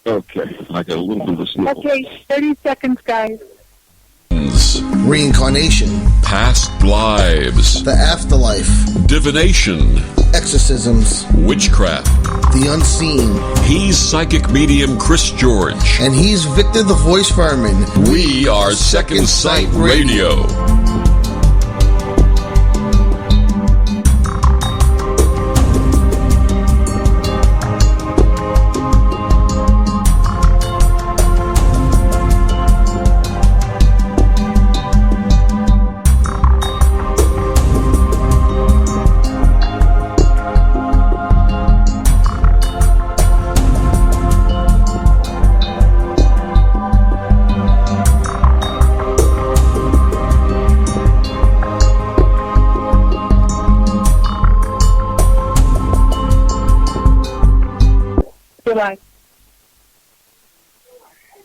Okay, I got a little bit of sniffle. Okay, 30 seconds, guys. Reincarnation. Past lives. The afterlife. Divination. Exorcisms. Witchcraft. The unseen. He's psychic medium Chris George. And he's Victor the Voice Furman. We are Second Sight Radio.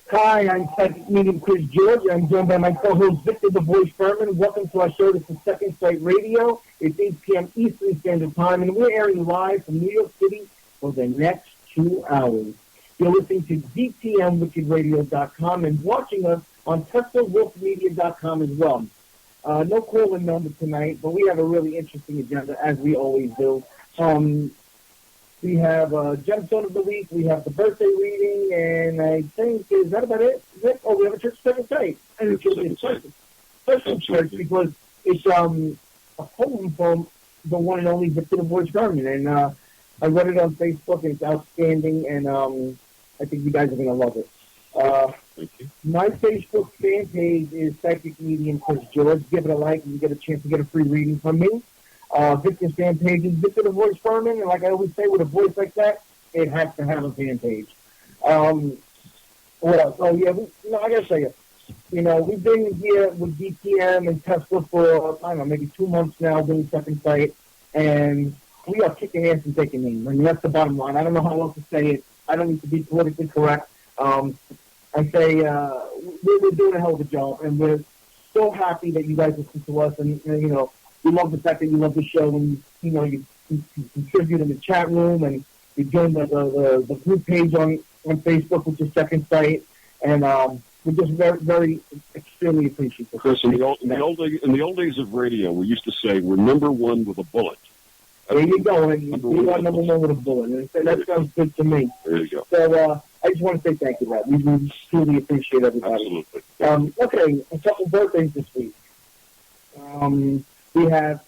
Hi, I'm psychic medium Chris George. I'm joined by my co-host Victor the Voice Furman. Welcome to our show. This is Second Sight Radio. It's 8 p.m. Eastern Standard Time, and we're airing live from New York City for the next 2 hours. You're listening to DTMWickedRadio.com and watching us on TeslaWolfMedia.com as well. No call-in number tonight, but we have a really interesting agenda, as we always do. We have Gemstone of the Week, we have the birthday reading, and I think, is that about it? Oh, we have a church Second Sight. And it's a special church because it's a poem from the one and only Victor the Voice Furman. And I read it on Facebook, and it's outstanding, and I think you guys are going to love it. Thank you. My Facebook fan page is Psychic Medium Chris George. Give it a like, and you get a chance to get a free reading from me. Victor's fan page is Victor the Voice Furman, and like I always say, with a voice like that, it has to have a fan page. What else? Oh, yeah, I gotta tell you, we've been here with DTM and Tesla for, I don't know, maybe 2 months now doing Second Sight, and we are kicking ass and taking names. I mean, that's the bottom line. I don't know how else to say it. I don't need to be politically correct. I say we're doing a hell of a job, and we're so happy that you guys listen to us, and we love the fact that you love the show, and you contribute in the chat room, and you join the group page on Facebook, which is Second Sight, and we're just very, very extremely appreciative. Chris, in the old days of radio, we used to say we're number one with a bullet. There you go, and you are number one with a bullet, and that sounds good to me. There you go. So I just want to say thank you, Matt. We truly appreciate everybody. Absolutely. Okay, a couple birthdays this week. We have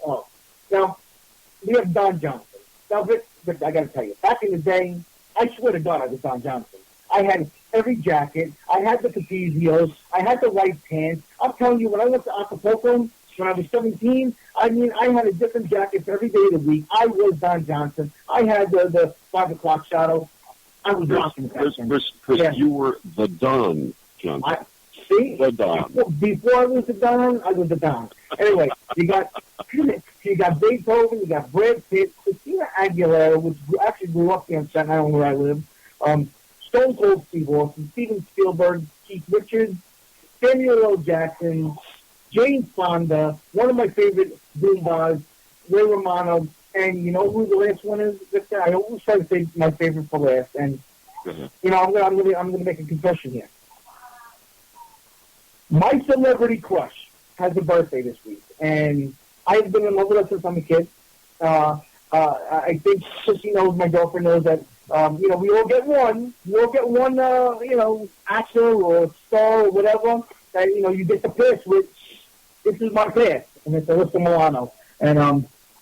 Don Johnson. Now, Vic, I got to tell you, back in the day, I swear to God I was Don Johnson. I had every jacket. I had the capezios. I had the white pants. I'm telling you, when I went to Acapulco when I was 17, I had a different jacket for every day of the week. I was Don Johnson. I had the 5 o'clock shadow. I was rocking that. Chris, yeah. You were the Don Johnson. The Don. Before I was the Don, I was the Don. Anyway, you got Beethoven, you got Brad Pitt, Christina Aguilera, which actually grew up here in Staten Island where I live, Stone Cold Steve Austin, Steven Spielberg, Keith Richards, Samuel L. Jackson, Jane Fonda, one of my favorite Goombas, Ray Romano, and you know who the last one is? I always try to say my favorite for last, and I'm gonna make a confession here. My celebrity crush has a birthday this week, and I've been in love with her since I'm a kid. I think Chrissy knows, my girlfriend knows that, we all get one. We all get one, actor or star or whatever that, you get the pass with. This is my pass, and it's Alyssa Milano. And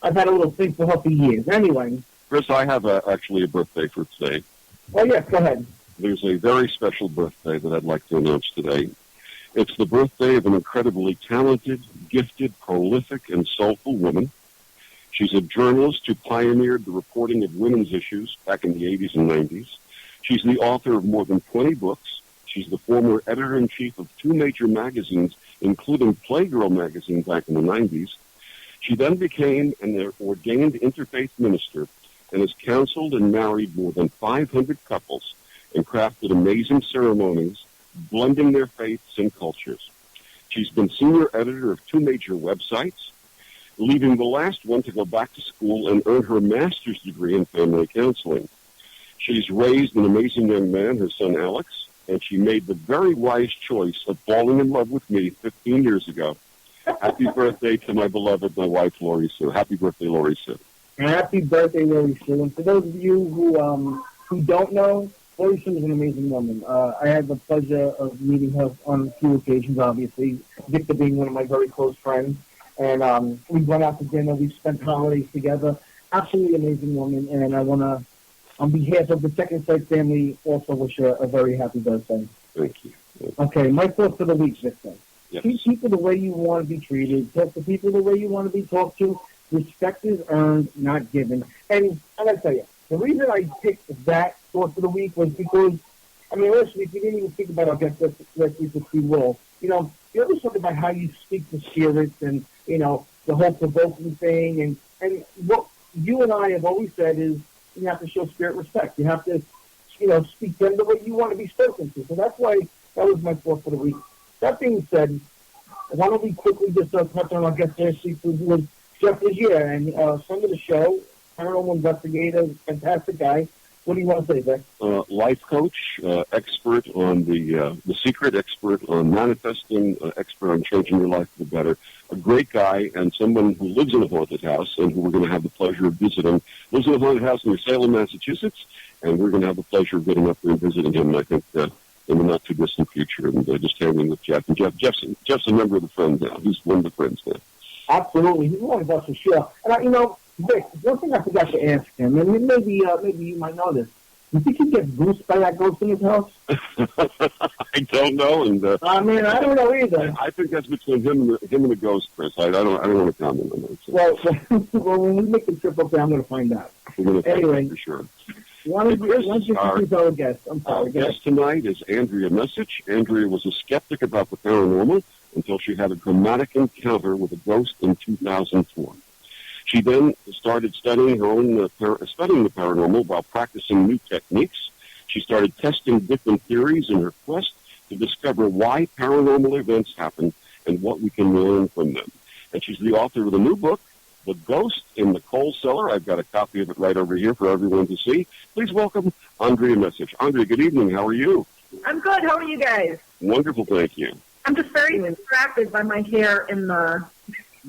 I've had a little thing for her for years. Anyway. Chris, I have actually a birthday for today. Oh, yes, go ahead. There's a very special birthday that I'd like to announce today. It's the birthday of an incredibly talented, gifted, prolific, and soulful woman. She's a journalist who pioneered the reporting of women's issues back in the 80s and 90s. She's the author of more than 20 books. She's the former editor-in-chief of 2 major magazines, including Playgirl magazine back in the 90s. She then became an ordained interfaith minister and has counseled and married more than 500 couples and crafted amazing ceremonies blending their faiths and cultures. She's been senior editor of 2 major websites, leaving the last one to go back to school and earn her master's degree in family counseling. She's raised an amazing young man, her son Alex, and she made the very wise choice of falling in love with me 15 years ago. Happy birthday to my beloved, my wife, Lori Sue. Happy birthday, Lori Sue. Happy birthday, Lori Sue. And for those of you who don't know, Lori Sue is an amazing woman. I had the pleasure of meeting her on a few occasions, obviously, Victor being one of my very close friends. And we went out to dinner. We spent holidays together. Absolutely amazing woman. And I want to, on behalf of the Second Sight family, also wish her a very happy birthday. Thank you. Okay, my thoughts for the week, Victor. Yes. Treat people the way you want to be treated. Talk to people the way you want to be talked to. Respect is earned, not given. And I got to tell you, the reason I picked that thought for the week was because, I mean, last week we didn't even speak about our guest last week with free will. You know, you always talk about how you speak to spirits and, you know, the whole provoking thing. And what you and I have always said is you have to show spirit respect. You have to, you know, speak to them the way you want to be spoken to. So that's why that was my thought for the week. That being said, why don't we quickly just touch on our guest last week, who was Jeff Legier, and friend of the show, paranormal investigator, fantastic guy. What do you want to say, Vic? Life coach, expert on the secret, expert on manifesting, expert on changing your life for the better. A great guy, and someone who lives in a haunted house, and who we're going to have the pleasure of visiting. Lives in a haunted house near Salem, Massachusetts, and we're going to have the pleasure of getting up there and visiting him. And I think in the not too distant future, and just hanging with Jeff. And Jeff's a member of the Friends now. He's one of the Friends now. Absolutely, he's one of us for sure. And you know, Vic, one thing I forgot to ask him, and maybe you might know this. You think he gets goosed by that ghost in his house? I don't know, and I mean, I don't know either. I think that's between him and the ghost, Chris. I don't want to comment on that. So. Well, when we make the trip up there, I'm going to find out. We're going to anyway, find out for sure. Why don't you introduce our guest? I'm sorry. Our guest tonight is Andrea Message. Andrea was a skeptic about the paranormal until she had a dramatic encounter with a ghost in 2004. She then started studying the paranormal while practicing new techniques. She started testing different theories in her quest to discover why paranormal events happen and what we can learn from them. And she's the author of the new book, The Ghost in the Coal Cellar. I've got a copy of it right over here for everyone to see. Please welcome Andrea Message. Andrea, good evening. How are you? I'm good. How are you guys? Wonderful, thank you. I'm just very distracted by my hair in the...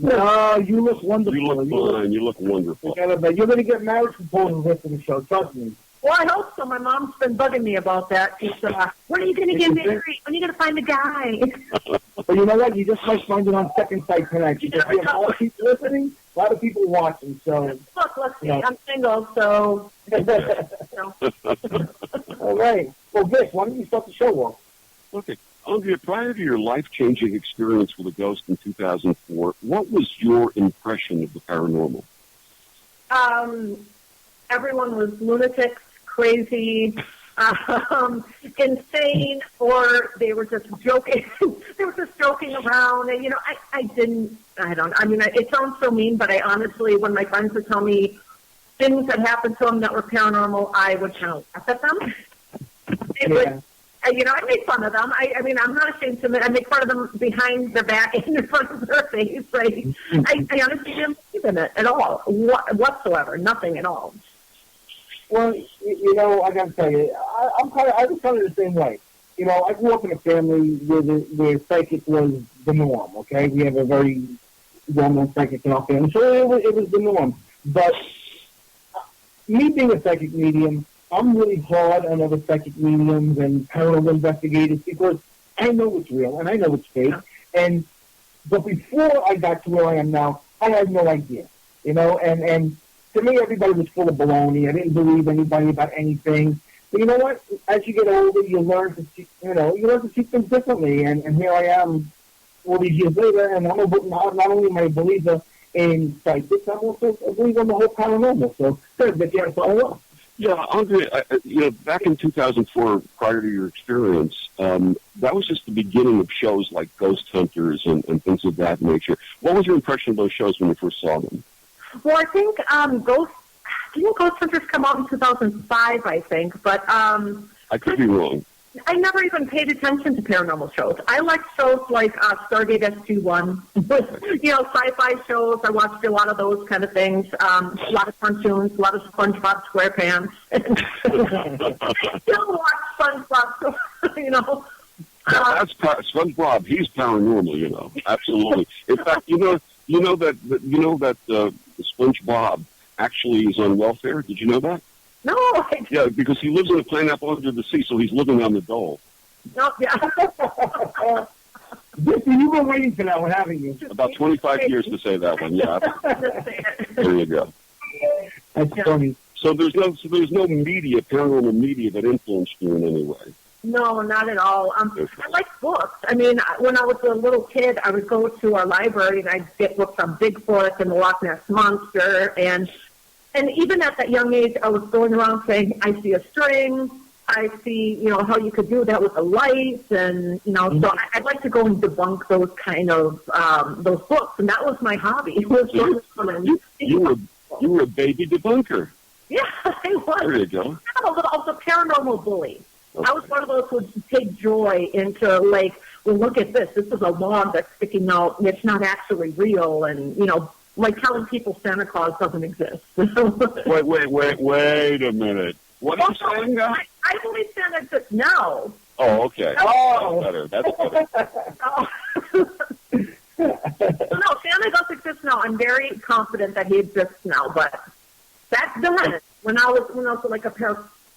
No, you look wonderful. You look fine. You look wonderful. You're going to get marriage proposals after the show. Trust me. Well, I hope so. My mom's been bugging me about that. She's, when are you going to get married? When are you going to find a guy? But you know what? You just might find it on Second Sight tonight. Because we have a lot of people listening, a lot of people watching. So Look, I'm single, so... All right. Well, Vic, why don't you start the show off? Okay. Andrea, prior to your life-changing experience with a ghost in 2004, what was your impression of the paranormal? Everyone was lunatics, crazy, insane, or they were just joking. They were just joking around. And, you know, it sounds so mean, but I honestly, when my friends would tell me things that happened to them that were paranormal, I would kind of laugh at them. You know, I make fun of them. I mean, I'm not ashamed to admit I make fun of them behind their back and in front of their face. Like, I honestly didn't believe in it at all, whatsoever, nothing at all. Well, you know, I got to tell you, I was kind of the same way. You know, I grew up in a family where psychic was the norm. Okay, we have a very well-known psychic in our family, so it was the norm. But me being a psychic medium, I'm really hard on other psychic mediums and paranormal investigators because I know it's real and I know it's fake. But before I got to where I am now, I had no idea, you know. And to me, everybody was full of baloney. I didn't believe anybody about anything. But you know what? As you get older, you learn to see, things differently. And here I am, all these years later, and not only am I a believer in psychics, I'm also a believer in the whole paranormal. So good, but yeah, follow up. Yeah, Andre, back in 2004, prior to your experience, that was just the beginning of shows like Ghost Hunters and things of that nature. What was your impression of those shows when you first saw them? Well, I think Ghost Hunters come out in 2005, I think, but... I could be wrong. I never even paid attention to paranormal shows. I like shows like Stargate SG-1, sci-fi shows. I watched a lot of those kind of things, a lot of cartoons, a lot of SpongeBob SquarePants. I still watch SpongeBob, That's SpongeBob. He's paranormal, Absolutely. In fact, you know that SpongeBob actually is on welfare. Did you know that? No. Yeah, because he lives in a pineapple under the sea, so he's living on the dole. No, yeah. You've been waiting for that one, haven't you? About 25 years to say that one, yeah. There you go. That's funny. So there's no media, paranormal media, that influenced you in any way? No, not at all. I like books. I mean, when I was a little kid, I would go to our library and I'd get books on Bigfoot and the Loch Ness Monster, and even at that young age, I was going around saying, I see a string, I see, how you could do that with a light, and, so I'd like to go and debunk those kind of, those books, and that was my hobby. You were a baby debunker. Yeah, I was. There you go. I was a paranormal bully. Okay. I was one of those who would take joy into, look at this. This is a log that's sticking out. It's not actually real, and, telling people Santa Claus doesn't exist. Wait a minute. What are you saying now? I believe Santa exists now. Oh, okay. That's better. No, Santa does exist now. I'm very confident that he exists now, but back then, when I was like a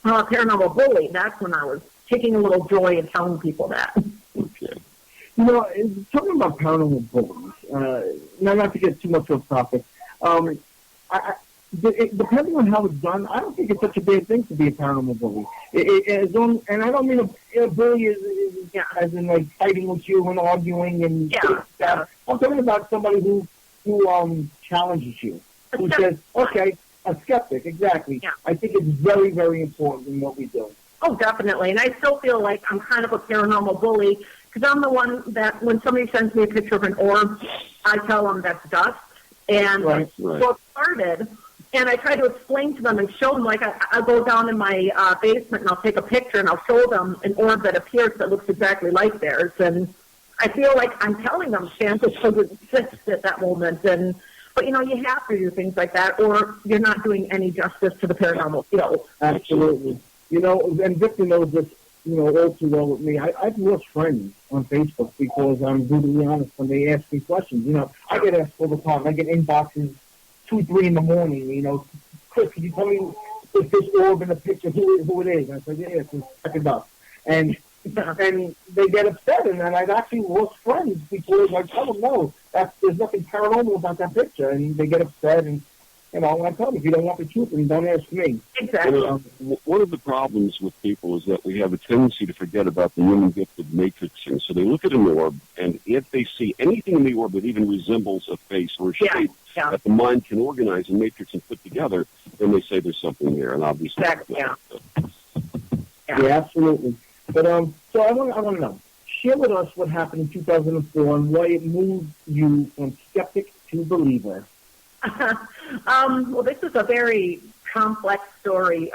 paranormal bully, that's when I was taking a little joy in telling people that. Okay. Talking about paranormal bullies, not to get too much off topic, depending on how it's done, I don't think it's such a bad thing to be a paranormal bully. And I don't mean a bully as in fighting with you and arguing and stuff. I'm talking about somebody who challenges you, who says, okay, a skeptic, exactly. Yeah. I think it's very, very important in what we do. Oh, definitely. And I still feel like I'm kind of a paranormal bully because I'm the one that when somebody sends me a picture of an orb, I tell them that's dust. And so it started, and I try to explain to them and show them, I'll go down in my basement and I'll take a picture and I'll show them an orb that appears that looks exactly like theirs. And I feel like I'm telling them Santa doesn't exist at that moment. But, you have to do things like that or you're not doing any justice to the paranormal field. Absolutely. And Victor knows this, all too well with me. I've lost friends on Facebook because I'm brutally honest when they ask me questions. I get asked all the time. I get inboxes 2, 3 in the morning, Chris, can you tell me if this orb in the picture, who it is? And I said, yeah, it's second up. And they get upset, and I've actually lost friends because I tell them, no, there's nothing paranormal about that picture, and they get upset, and I tell them, if you don't want the truth, then don't ask me. Exactly. One of the problems with people is that we have a tendency to forget about the human gift of matrixing. So they look at an orb, and if they see anything in the orb that even resembles a face or a shape that the mind can organize and matrix and put together, then they say there's something there, and obviously... Exactly, Yeah, absolutely. But so I want to know. Share with us what happened in 2004 and why it moved you from skeptic to believer. Well, this is a very complex story.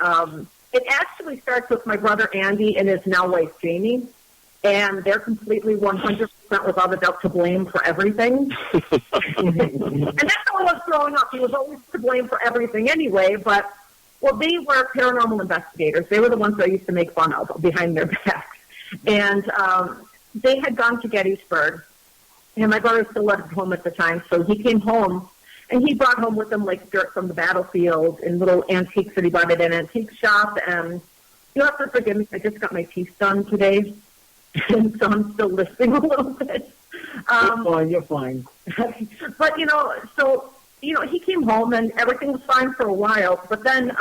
It actually starts with my brother Andy and his now wife Jamie, and they're completely 100% without a doubt to blame for everything. And that's how I was growing up. He was always to blame for everything anyway, but they were paranormal investigators. They were the ones that I used to make fun of behind their backs. And they had gone to Gettysburg, and my brother still lived at home at the time, so he came home, and he brought home with him, dirt from the battlefield and little antiques that he bought at an antique shop. And you'll have to forgive me, I just got my teeth done today, and so I'm still listening a little bit. You're fine. But, he came home and everything was fine for a while. But then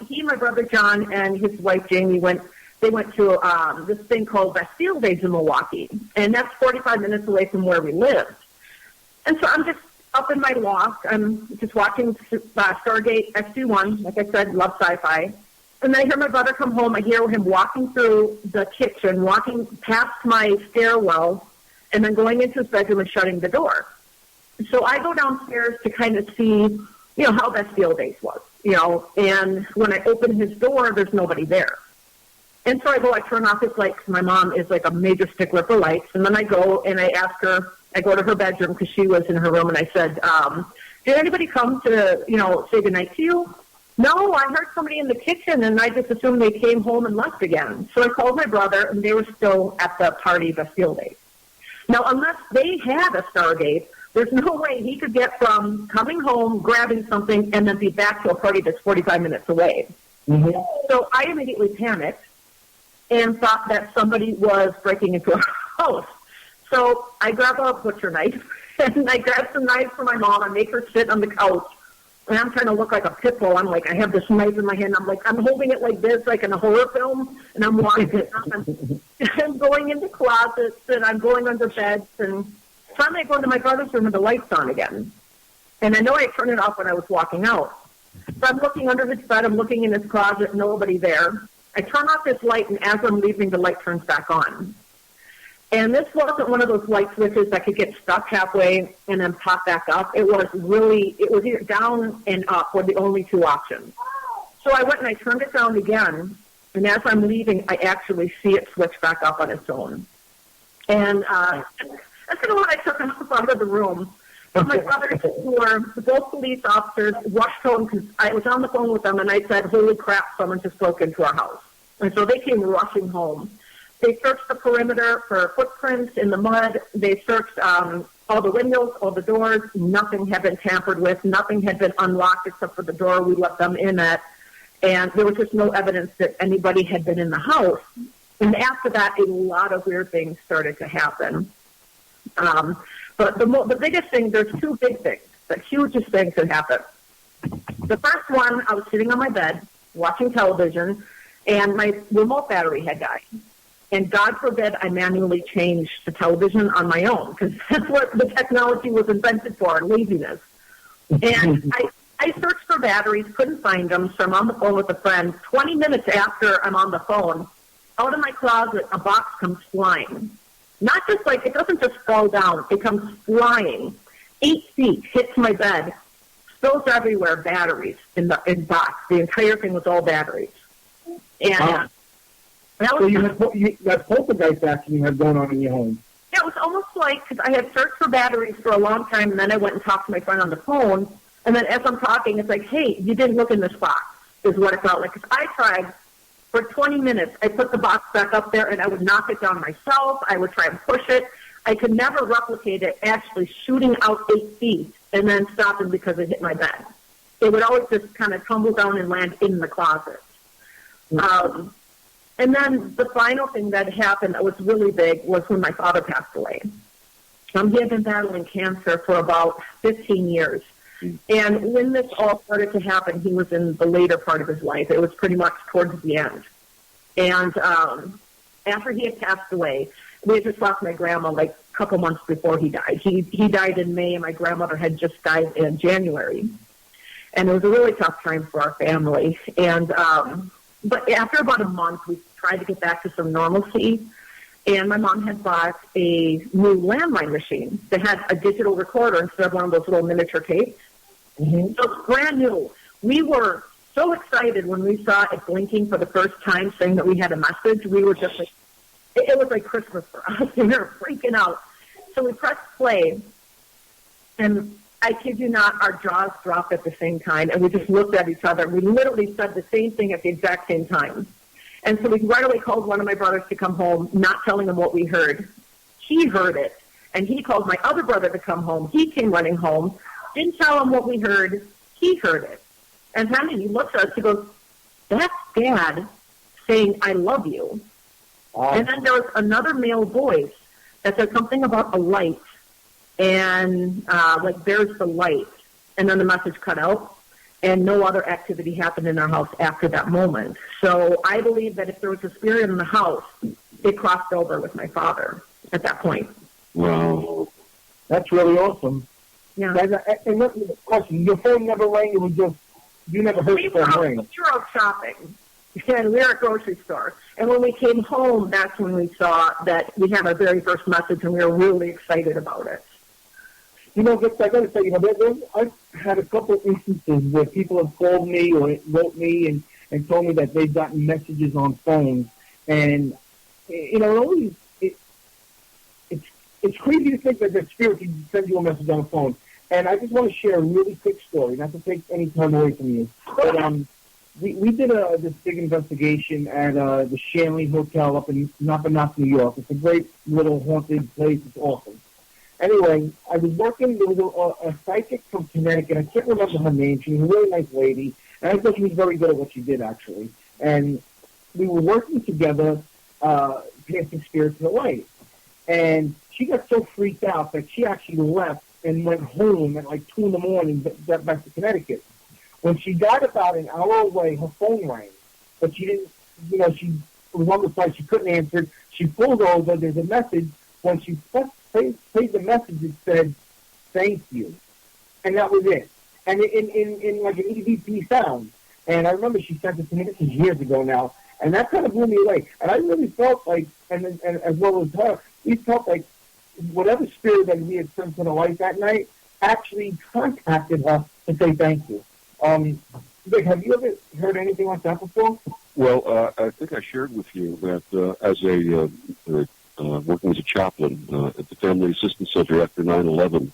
he, my brother John, and his wife Jamie went to this thing called Bastille Days in Milwaukee. And that's 45 minutes away from where we lived. And so I'm just up in my loft. I'm just watching Stargate SG-1. Like I said, love sci-fi. And then I hear my brother come home. I hear him walking through the kitchen, walking past my stairwell, and then going into his bedroom and shutting the door. So I go downstairs to kind of see, how Bastille Days was, and when I open his door, there's nobody there. And so I turn off this light because my mom is like a major stickler for lights. And then I go and I ask her, I go to her bedroom because she was in her room, and I said, did anybody come to, say goodnight to you? No, I heard somebody in the kitchen, and I just assumed they came home and left again. So I called my brother, and they were still at the party Bastille Day. Now, unless they had a Stargate, there's no way he could get from coming home, grabbing something, and then be back to a party that's 45 minutes away. Mm-hmm. So I immediately panicked and thought that somebody was breaking into our house. So I grab a butcher knife, and I grab some knives for my mom. I make her sit on the couch, and I'm trying to look like a pit bull. I'm like, I have this knife in my hand. I'm holding it like this, like in a horror film, and I'm walking it. I'm going into closets, and I'm going under beds, and finally I go into my brother's room, and the light's on again. And I know I turned it off when I was walking out. So I'm looking under his bed. I'm looking in his closet, nobody there. I turn off this light, and as I'm leaving, the light turns back on. And this wasn't one of those light switches that could get stuck halfway and then pop back up. It was either down and up were the only two options. So I went and I turned it down again, and as I'm leaving, I actually see it switch back up on its own. And that's kind of when I took him out of the room. But my brothers, who were both police officers, rushed home because I was on the phone with them, and I said, holy crap, someone just broke into our house. And so they came rushing home. They searched the perimeter for footprints in the mud. They searched all the windows, all the doors. Nothing had been tampered with. Nothing had been unlocked except for the door we let them in at. And there was just no evidence that anybody had been in the house. And after that, a lot of weird things started to happen. But the biggest thing, there's two big things, the hugest things that happened. The first one, I was sitting on my bed watching television, and my remote battery had died. And God forbid I manually change the television on my own, because that's what the technology was invented for, laziness. And I searched for batteries, couldn't find them, so I'm on the phone with a friend. 20 minutes after I'm on the phone, out of my closet, a box comes flying. Not just like, it doesn't just fall down, it comes flying. 8 feet, hits my bed, spills everywhere, batteries in box. The entire thing was all batteries. And so you had that poltergeist action you had going on in your home. Yeah, it was almost like, because I had searched for batteries for a long time, and then I went and talked to my friend on the phone, and then as I'm talking, it's like, hey, you didn't look in this box, is what it felt like. Because I tried for 20 minutes. I put the box back up there, and I would knock it down myself. I would try and push it. I could never replicate it actually shooting out 8 feet and then stopping because it hit my bed. It would always just kind of tumble down and land in the closet. And then the final thing that happened that was really big was when my father passed away. He had been battling cancer for about 15 years. And when this all started to happen, he was in the later part of his life. It was pretty much towards the end. And after he had passed away, we had just lost my grandma like a couple months before he died. He died in May, and my grandmother had just died in January. And it was a really tough time for our family. And but after about a month, we tried to get back to some normalcy. And my mom had bought a new landline machine that had a digital recorder instead of one of those little miniature tapes. Mm-hmm. So it was brand new. We were so excited when we saw it blinking for the first time, saying that we had a message. We were just like, it was like Christmas for us, and we were freaking out. So we pressed play, and I kid you not, our jaws dropped at the same time, and we just looked at each other. We literally said the same thing at the exact same time. And so we right away called one of my brothers to come home, not telling him what we heard. He heard it, and he called my other brother to come home. He came running home, didn't tell him what we heard. He heard it. And then he looks at us, he goes, that's Dad saying, I love you. And then there was another male voice that said something about a light, and like, there's the light. And then the message cut out, and no other activity happened in our house after that moment. So I believe that if there was a spirit in the house, it crossed over with my father at that point. Wow. That's really awesome. Yeah. And let me question, your phone never rang, it was just, you never heard the phone ring. We were out shopping, and we were at a grocery store. And when we came home, that's when we saw that we had our very first message, and we were really excited about it. You know, Vic, I got to say, I've had a couple instances where people have called me or wrote me and told me that they've gotten messages on phones. And, you know, it's crazy to think that the spirit can send you a message on the phone. And I just want to share a really quick story, not to take any time away from you. But we did this big investigation at the Shanley Hotel up in Napanoch, New York. It's a great little haunted place. It's awesome. Anyway, I was working. There was a psychic from Connecticut. I can't remember her name. She was a really nice lady. And I thought she was very good at what she did, actually. And we were working together, passing spirits in the light. And she got so freaked out that she actually left and went home at like 2 in the morning back to Connecticut. When she got about an hour away, her phone rang. But she didn't, you know, she was on the side. She couldn't answer it. She pulled over. There's a message. When she played the message, it said, "Thank you." And that was it. And in like an EVP sound. And I remember she sent it to me, this is years ago now. And that kind of blew me away. And I really felt like, and as well as her, we felt like whatever spirit that we had sent to the light that night actually contacted her to say thank you. Vic, have you ever heard anything like that before? Well, I think I shared with you that as working as a chaplain at the Family Assistance Center after 9/11,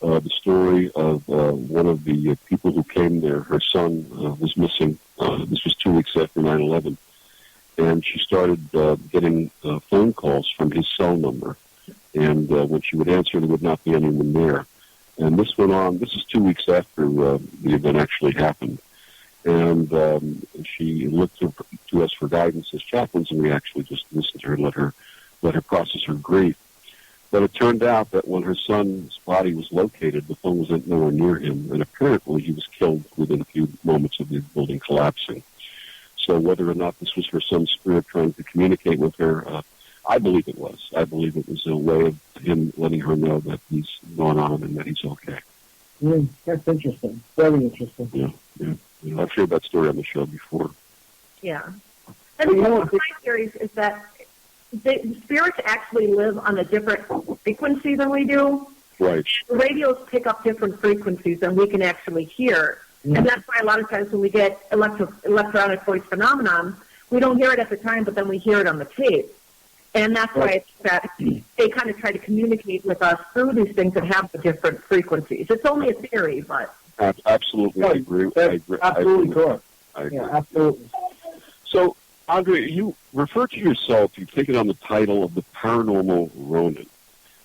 the story of one of the people who came there, her son was missing. This was 2 weeks after 9/11. And she started getting phone calls from his cell number. And when she would answer, there would not be anyone there. And this went on. This is 2 weeks after the event actually happened. And she looked to us for guidance as chaplains, and we actually just listened to her and let her process her grief. But it turned out that when her son's body was located, the phone was nowhere near him, and apparently he was killed within a few moments of the building collapsing. So whether or not this was her son's spirit trying to communicate with her, I believe it was. I believe it was a way of him letting her know that he's gone on and that he's okay. That's interesting. Very interesting. Yeah. I've shared that story on the show before. Yeah. And one of my theories is that the spirits actually live on a different frequency than we do. Right. And radios pick up different frequencies than we can actually hear. Yeah. And that's why a lot of times when we get electronic voice phenomenon, we don't hear it at the time, but then we hear it on the tape. And that's why it's that they kind of try to communicate with us through these things that have the different frequencies. It's only a theory, but... Absolutely, I agree. Absolutely correct. I agree. Yeah, absolutely. So, Andre, you refer to yourself, you've taken on the title of the Paranormal Ronin.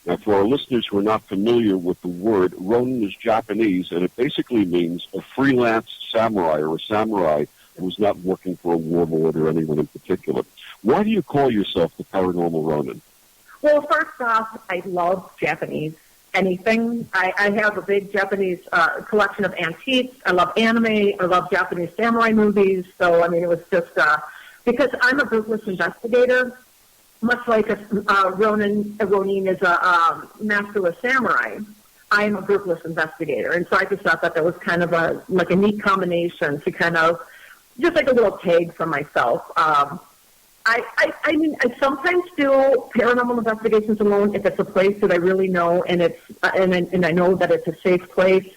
Now, for our listeners who are not familiar with the word, Ronin is Japanese, and it basically means a freelance samurai or a samurai who's not working for a warlord or anyone in particular. Why do you call yourself the Paranormal Ronin? Well, first off, I love Japanese anything. I have a big Japanese collection of antiques. I love anime. I love Japanese samurai movies. So, I mean, it was just because I'm a groupless investigator, much like a Ronin is a masterless samurai. I am a groupless investigator. And so I just thought that was kind of a neat combination to kind of just like a little tag for myself. I mean, I sometimes do paranormal investigations alone if it's a place that I really know and it's and I know that it's a safe place.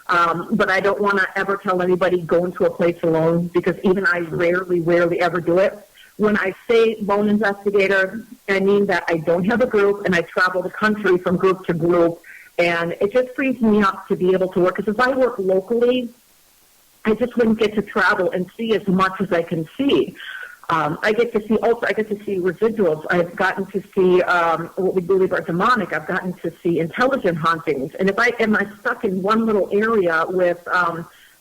But I don't want to ever tell anybody go into a place alone because even I rarely ever do it. When I say lone investigator, I mean that I don't have a group and I travel the country from group to group, and it just frees me up to be able to work. Because if I work locally, I just wouldn't get to travel and see as much as I can see. I get to see residuals. I've gotten to see what we believe are demonic. I've gotten to see intelligent hauntings. And if I am stuck in one little area with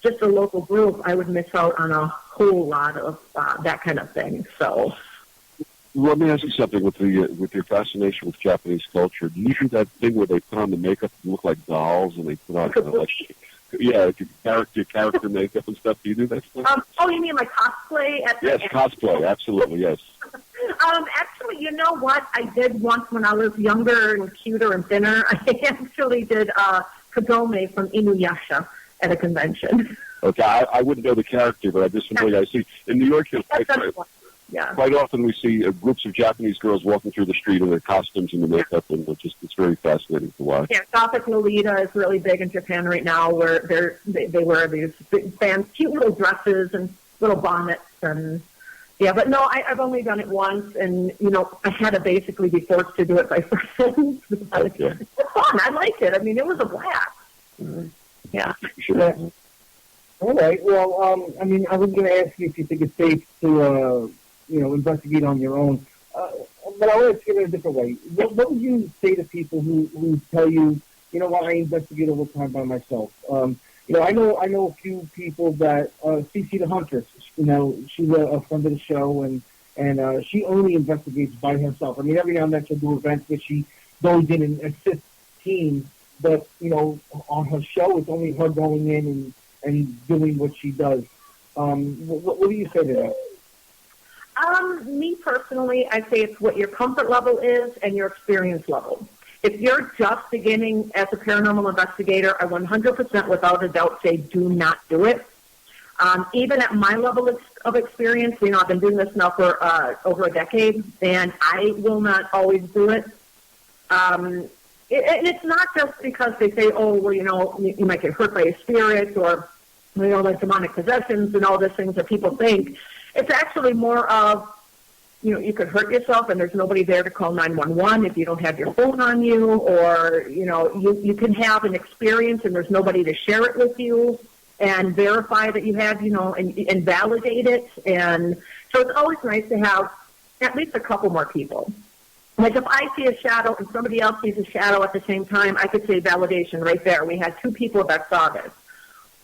just a local group, I would miss out on a whole lot of that kind of thing. So, let me ask you something with your fascination with Japanese culture. Do you do that thing where they put on the makeup and look like dolls, and they put on character makeup and stuff? Do you do that stuff? You mean like cosplay? Yes, cosplay. Absolutely, yes. Actually, you know what? I did once when I was younger and cuter and thinner. I actually did Kagome from Inuyasha at a convention. Okay, I wouldn't know the character, but I just familiar. I see in New York, quite often we see groups of Japanese girls walking through the street in their costumes and the makeup, and it's very fascinating to watch. Yeah, Gothic Lolita is really big in Japan right now, where they wear these big, cute little dresses and little bonnets, and Yeah, but no, I've only done it once, and, I had to basically be forced to do it by friends. Okay. It's fun. I liked it. I mean, it was a blast. Yeah. Sure. All right. Well, I was going to ask you if you think it's safe to, investigate on your own. But I want to ask it in a different way. What would you say to people who tell you, what, I investigate all the time by myself? I know a few people that, CC the Huntress, she's a friend of the show, and she only investigates by herself. I mean, every now and then she'll do events where she goes in and assists teams, but, on her show, it's only her going in and doing what she does. What do you say to that? Me personally, I say it's what your comfort level is and your experience level. If you're just beginning as a paranormal investigator, I 100% without a doubt say do not do it. Even at my level of experience, I've been doing this now for over a decade, and I will not always do it. And it's not just because they say, you might get hurt by a spirit or, like demonic possessions and all these things that people think. It's actually more of, you could hurt yourself and there's nobody there to call 911 if you don't have your phone on you, or, you can have an experience and there's nobody to share it with you and verify that you have, and validate it. And so it's always nice to have at least a couple more people. Like if I see a shadow and somebody else sees a shadow at the same time, I could say validation right there. We had 2 people that saw this.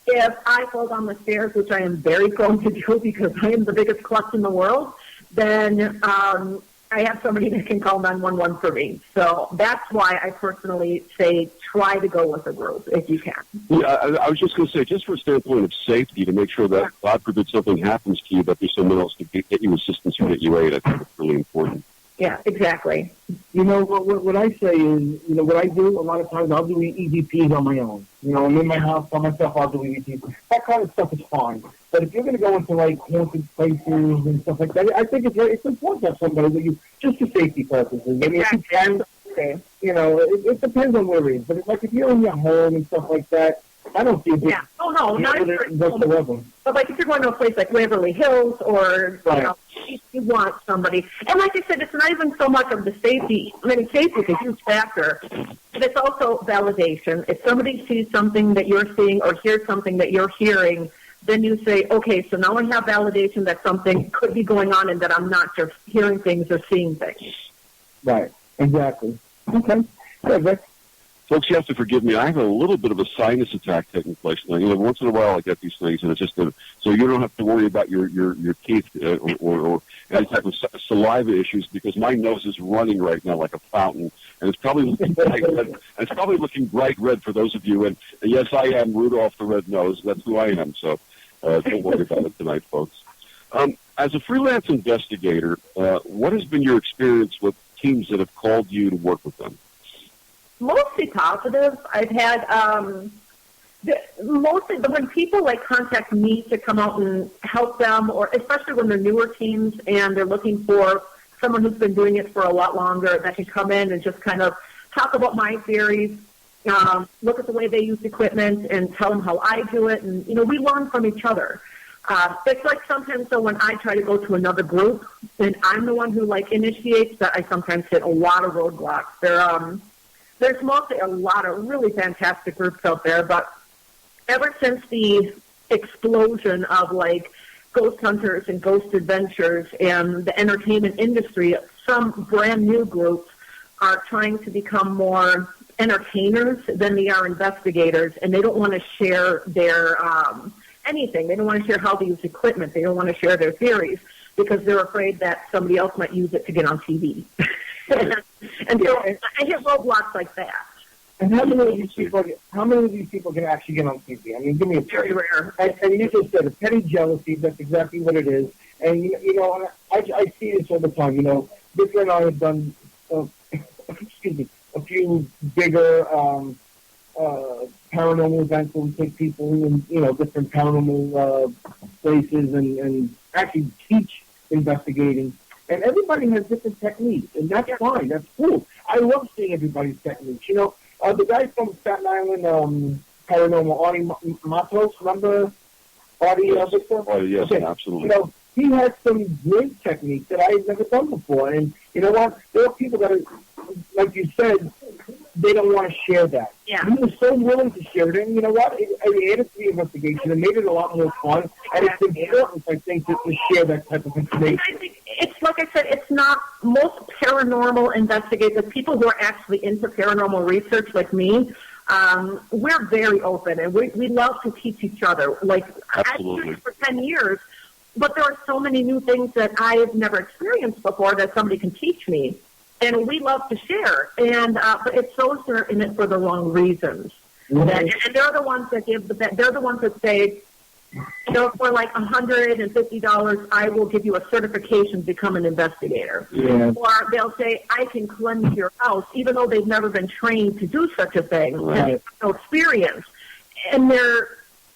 If I fall down the stairs, which I am very prone to do because I am the biggest klutz in the world, then I have somebody that can call 911 for me. So that's why I personally say try to go with a group if you can. Yeah, I was just going to say, just for a standpoint of safety, to make sure that, God forbid, something happens to you, that there's someone else to get you assistance or get you aid. I think it's really important. Yeah, exactly. What I say is, what I do, a lot of times I'll do EVPs on my own. I'm in my house by myself, I'll do EVPs. That kind of stuff is fine. But if you're going to go into, like, haunted places and stuff like that, I think it's important to have somebody that you, just for safety purposes. I mean, if you can, it depends on where it is. But if you're in your home and stuff like that, I don't see it. Yeah. Oh, no, not whatsoever. But, like, if you're going to a place like Waverly Hills or, you want somebody. And like I said, it's not even so much of the safety. I mean, safety is a huge factor. But it's also validation. If somebody sees something that you're seeing or hears something that you're hearing, then you say, okay, so now I have validation that something could be going on and that I'm not just hearing things or seeing things. Right. Exactly. Okay. Good, Rick. Folks, you have to forgive me. I have a little bit of a sinus attack taking place now. Once in a while I get these things, and it's just so you don't have to worry about your teeth or any type of saliva issues, because my nose is running right now like a fountain, and it's probably looking bright red. And it's probably looking bright red for those of you. And yes, I am Rudolph the Red Nose. That's who I am. So don't worry about it tonight, folks. As a freelance investigator, what has been your experience with teams that have called you to work with them? Mostly positive. I've had mostly when people contact me to come out and help them, or especially when they're newer teams and they're looking for someone who's been doing it for a lot longer that can come in and just kind of talk about my theories, look at the way they use equipment and tell them how I do it, and we learn from each other. It's like sometimes though when I try to go to another group and I'm the one who initiates, that I sometimes hit a lot of roadblocks. There's mostly a lot of really fantastic groups out there, but ever since the explosion of ghost hunters and ghost adventures and the entertainment industry, some brand new groups are trying to become more entertainers than they are investigators, and they don't want to share their anything. They don't want to share how they use equipment. They don't want to share their theories because they're afraid that somebody else might use it to get on TV. And so I hit roadblocks like that. And how many of these people can actually get on TV? I mean, give me a very rare. And you just said a petty jealousy. That's exactly what it is. And I see this all the time. Victor and I have done a few bigger paranormal events where we take people in different paranormal places and actually teach investigating. And everybody has different techniques, and that's fine. That's cool. I love seeing everybody's techniques. The guy from Staten Island, paranormal, Artie Matos, remember Artie, Victor? Oh, yes, okay. absolutely. he has some great techniques that I've never done before. And you know what? There are people that are, like you said, they don't want to share that. Yeah. He was so willing to share it, and you know what? It added to the investigation. It made it a lot more fun, and it's important, I think, to share that type of information. I think it's like I said, it's not most paranormal investigators, people who are actually into paranormal research like me. We're very open, and we love to teach each other. Like, I've been doing it for 10 years, but there are so many new things that I have never experienced before that somebody can teach me. And we love to share, and but it's those that are in it for the wrong reasons. Mm-hmm. And they're the ones that they're the ones that say, you know, for like $150, I will give you a certification to become an investigator. Yeah. Or they'll say, I can cleanse your house, even though they've never been trained to do such a thing, right. and they have no experience. And they're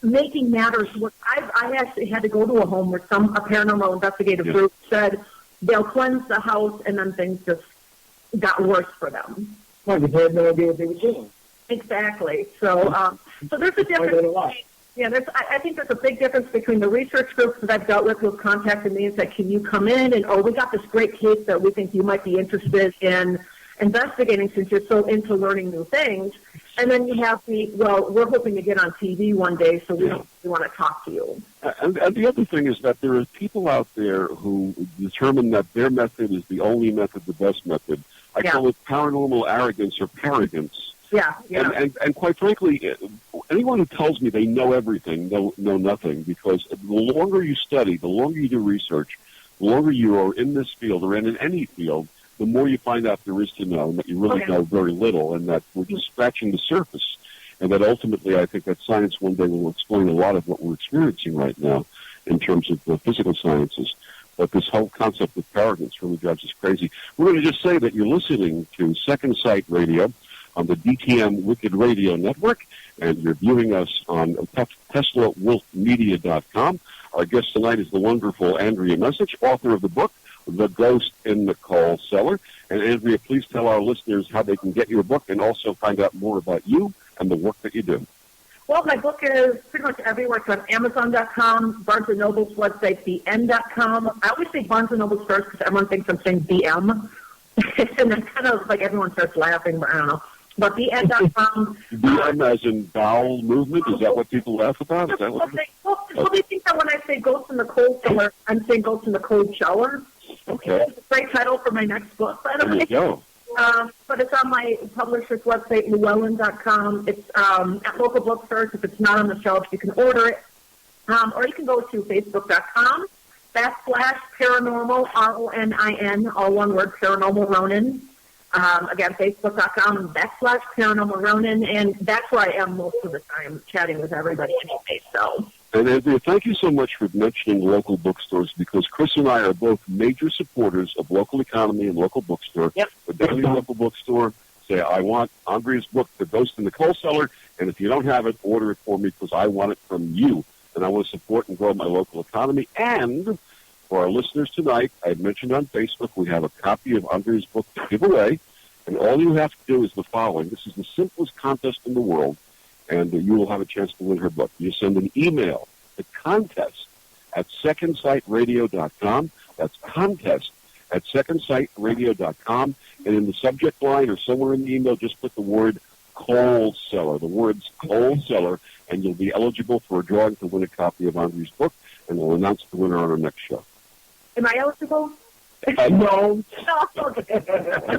making matters worse. I actually had to go to a home where a paranormal investigative group said they'll cleanse the house, and then things just got worse for them. Well, because they had no idea what they were doing. Exactly. So, so there's a difference. I think there's a big difference between the research groups that I've dealt with who've contacted me and said, can you come in? And, we got this great case that we think you might be interested in investigating since you're so into learning new things. And then you have we're hoping to get on TV one day, so we want to talk to you. And the other thing is that there are people out there who determine that their method is the only method, the best method. I call it paranormal arrogance or paragance. Yeah. And quite frankly, anyone who tells me they know everything know nothing, because the longer you study, the longer you do research, the longer you are in this field or in any field, the more you find out there is to know, and that you really know very little, and that we're just scratching the surface, and that ultimately I think that science one day will explain a lot of what we're experiencing right now in terms of the physical sciences. But this whole concept of paragance really drives us crazy. We're going to just say that you're listening to Second Sight Radio on the DTM Wicked Radio Network, and you're viewing us on TeslaWolfMedia.com. Our guest tonight is the wonderful Andrea Message, author of the book, The Ghost in the Coal Cellar. And Andrea, please tell our listeners how they can get your book and also find out more about you and the work that you do. Well, my book is pretty much everywhere. It's on Amazon.com, Barnes & Noble's website, BN.com. I always say Barnes & Noble's first because everyone thinks I'm saying BM. And then kind of like everyone starts laughing, but I don't know. But BN.com. BM as in bowel movement? Is that what people laugh about? Is that what they think that when I say Ghost in the Cold Cellar, I'm saying Ghost in the Cold Shower. Okay. It's a great title for my next book, by the way. There you go. But it's on my publisher's website, Llewellyn.com. It's at local bookstores. If it's not on the shelves, you can order it. Or you can go to Facebook.com/paranormal, RONIN, all one word, Paranormal Ronin. Again, Facebook.com/Paranormal Ronin. And that's where I am most of the time, chatting with everybody anyway. So. And Andrea, thank you so much for mentioning local bookstores, because Chris and I are both major supporters of local economy and local bookstore. Yep. But down in your local bookstore, say, I want Andrea's book, The Ghost in the Coal Cellar, and if you don't have it, order it for me because I want it from you. And I want to support and grow my local economy. And for our listeners tonight, I had mentioned on Facebook, we have a copy of Andrea's book to give away. And all you have to do is the following. This is the simplest contest in the world, and you will have a chance to win her book. You send an email to contest@secondsightradio.com. That's contest@secondsightradio.com. And in the subject line or somewhere in the email, just put the word coal cellar, the words coal cellar, and you'll be eligible for a drawing to win a copy of Andrea's book, and we'll announce the winner on our next show. Am I eligible? No. Okay.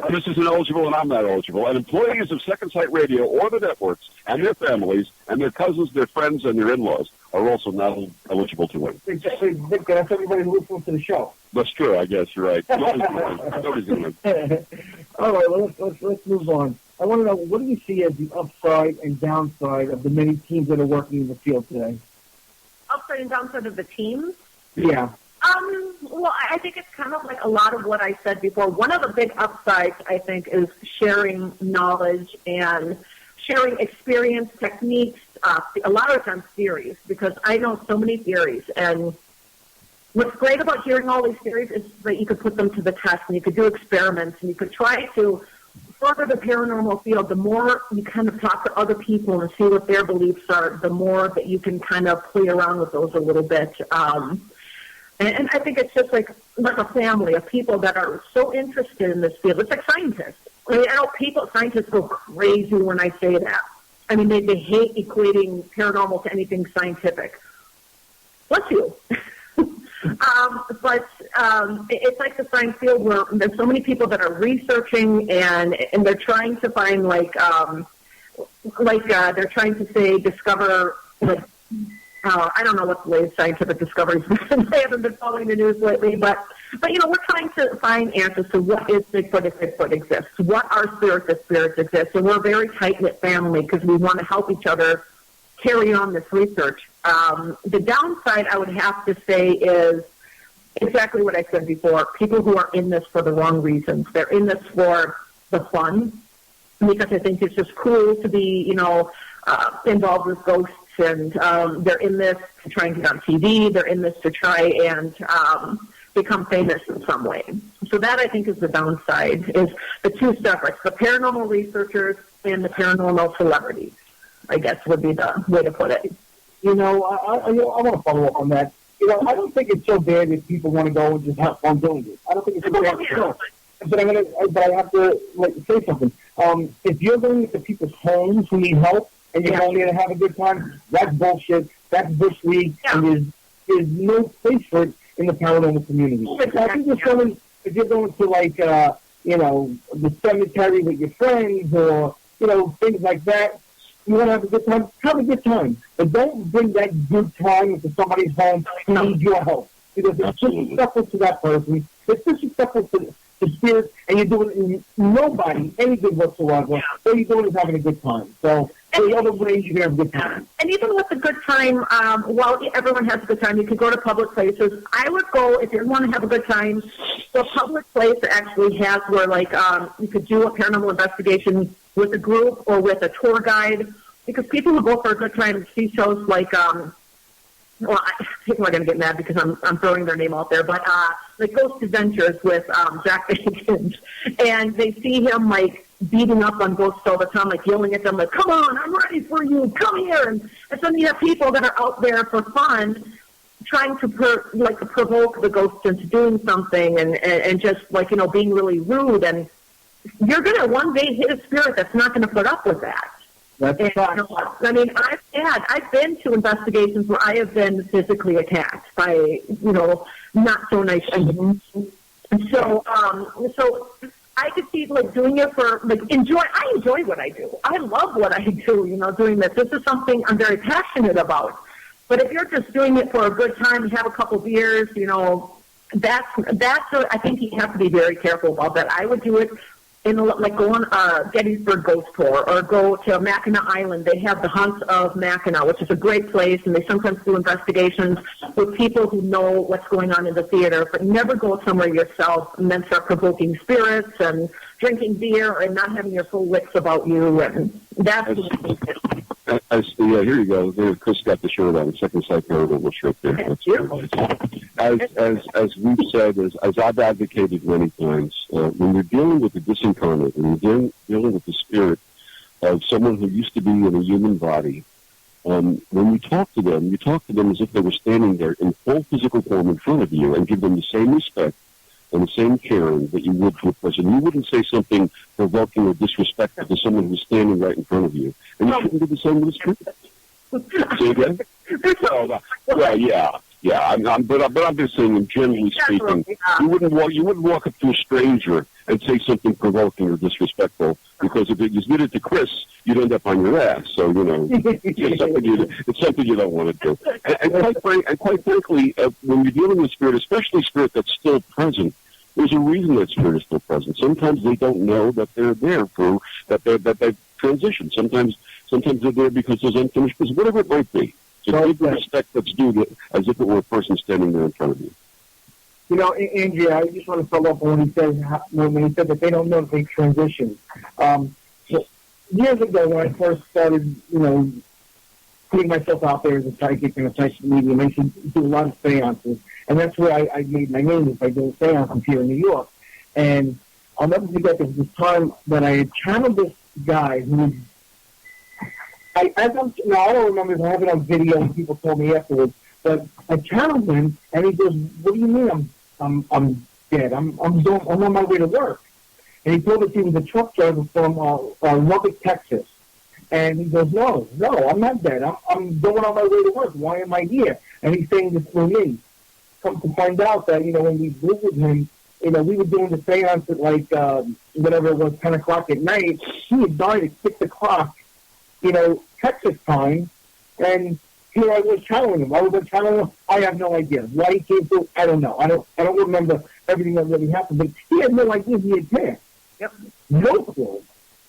Chris isn't eligible, and I'm not eligible. And employees of Second Sight Radio or the networks and their families and their cousins, their friends, and their in-laws are also not eligible to win. Exactly. That's everybody listening to the show. That's true, I guess. You're right. Nobody's going to win. All right, well, let's move on. I want to know, what do you see as the upside and downside of the many teams that are working in the field today? Upside and downside of the teams? Yeah. Well, I think it's kind of like a lot of what I said before. One of the big upsides, I think, is sharing knowledge and sharing experience, techniques, a lot of times theories, because I know so many theories. And what's great about hearing all these theories is that you could put them to the test, and you could do experiments, and you could try to further the paranormal field. The more you kind of talk to other people and see what their beliefs are, the more that you can kind of play around with those a little bit. And I think it's just like a family of people that are so interested in this field. It's like scientists. I mean, I know scientists go crazy when I say that. I mean, they hate equating paranormal to anything scientific. Bless you. But it's like the science field where there's so many people that are researching and they're trying to find they're trying to say discover I don't know what the latest scientific discoveries. I haven't been following the news lately, but we're trying to find answers to what is Bigfoot if Bigfoot exists, what are spirits if spirits exist, and we're a very tight-knit family because we want to help each other carry on this research. The downside, I would have to say, is exactly what I said before. People who are in this for the wrong reasons. They're in this for the fun, because I think it's just cool to be, involved with ghosts, and they're in this to try and get on TV. They're in this to try and become famous in some way. So that, I think, is the downside, is the two separate, the paranormal researchers and the paranormal celebrities, I guess would be the way to put it. I want to follow up on that. I don't think it's so bad if people want to go and just have fun doing it. I don't think it's so bad. No. But I have to say something. If you're going into people's homes who need help and you're going there to have a good time, that's bullshit. That's bush league, and there's no place for it in the paranormal community. Exactly. If you're going to the cemetery with your friends or things like that, you want to have a good time, have a good time. But don't bring that good time into somebody's home who needs your help. Because it's disrespectful to that person. It's disrespectful to the spirit, and you're doing nobody any good whatsoever. All you're doing is having a good time. So the other way, you can have a good time. And even with a good time, while everyone has a good time, you can go to public places. I would go, if you want to have a good time, to a public place that actually has where, you could do a paranormal investigation with a group or with a tour guide, because people who go for a good time see shows like, people are going to get mad because I'm throwing their name out there, but like Ghost Adventures with Jack Jenkins, and they see him beating up on ghosts all the time, yelling at them, "Come on, I'm ready for you, come here!" And then you have people that are out there for fun, trying to provoke the ghosts into doing something, and just being really rude, and you're going to one day hit a spirit that's not going to put up with that. That's fine. I mean, I've been to investigations where I have been physically attacked by, not so nice people. So I could see doing it for I enjoy what I do. I love what I do, doing this. This is something I'm very passionate about. But if you're just doing it for a good time, you have a couple beers, that's I think you have to be very careful about that. I would do it go on Gettysburg Ghost Tour, or go to Mackinac Island. They have the Hunts of Mackinac, which is a great place, and they sometimes do investigations with people who know what's going on in the theater, but never go somewhere yourself and then start provoking spirits and drinking beer and not having your full wits about you. And that's here you go. Chris got the shirt on, Second Sight Paranormal shirt there. As we've said, as I've advocated many times, when you're dealing with the disincarnate, when you're dealing with the spirit of someone who used to be in a human body, when you talk to them as if they were standing there in full physical form in front of you, and give them the same respect and the same caring that you would to a person. You wouldn't say something provoking or disrespectful to someone who's standing right in front of you. And you shouldn't do the same with the spirit. Say again? But I'm just saying, generally speaking, you wouldn't walk up to a stranger and say something provoking or disrespectful, because if you did it to Chris, you'd end up on your ass. So it's something you don't want to do. And quite frankly, when you're dealing with spirit, especially spirit that's still present, there's a reason that spirit is still present. Sometimes they don't know that they're there that they've transitioned. Sometimes they're there because there's unfinished business, whatever it might be. So give the respect that's due as if it were a person standing there in front of you. Andrea, I just want to follow up on when he said that they don't know if they transition. So years ago, when I first started, putting myself out there as a psychic and a psychic medium, I used to do a lot of seances, and that's where I made my name, by doing seances here in New York. And I'll never forget, there was this time that I had channeled this guy who I don't remember if I have it on video and people told me afterwards, But I challenged him, and he goes, "What do you mean I'm dead? I'm on my way to work." And he told us he was a truck driver from Lubbock, Texas. And he goes, no, I'm not dead. I'm going on my way to work. Why am I here? And he's saying this for me. Come to find out that, when we visited him, we were doing the seance at like, whatever it was, 10 o'clock at night. He had died at 6 o'clock, Texas time. And here I was channeling him. I have no idea. Why he came through, I don't know. I don't remember everything that really happened. But he had no idea he had passed. Yep. No clue.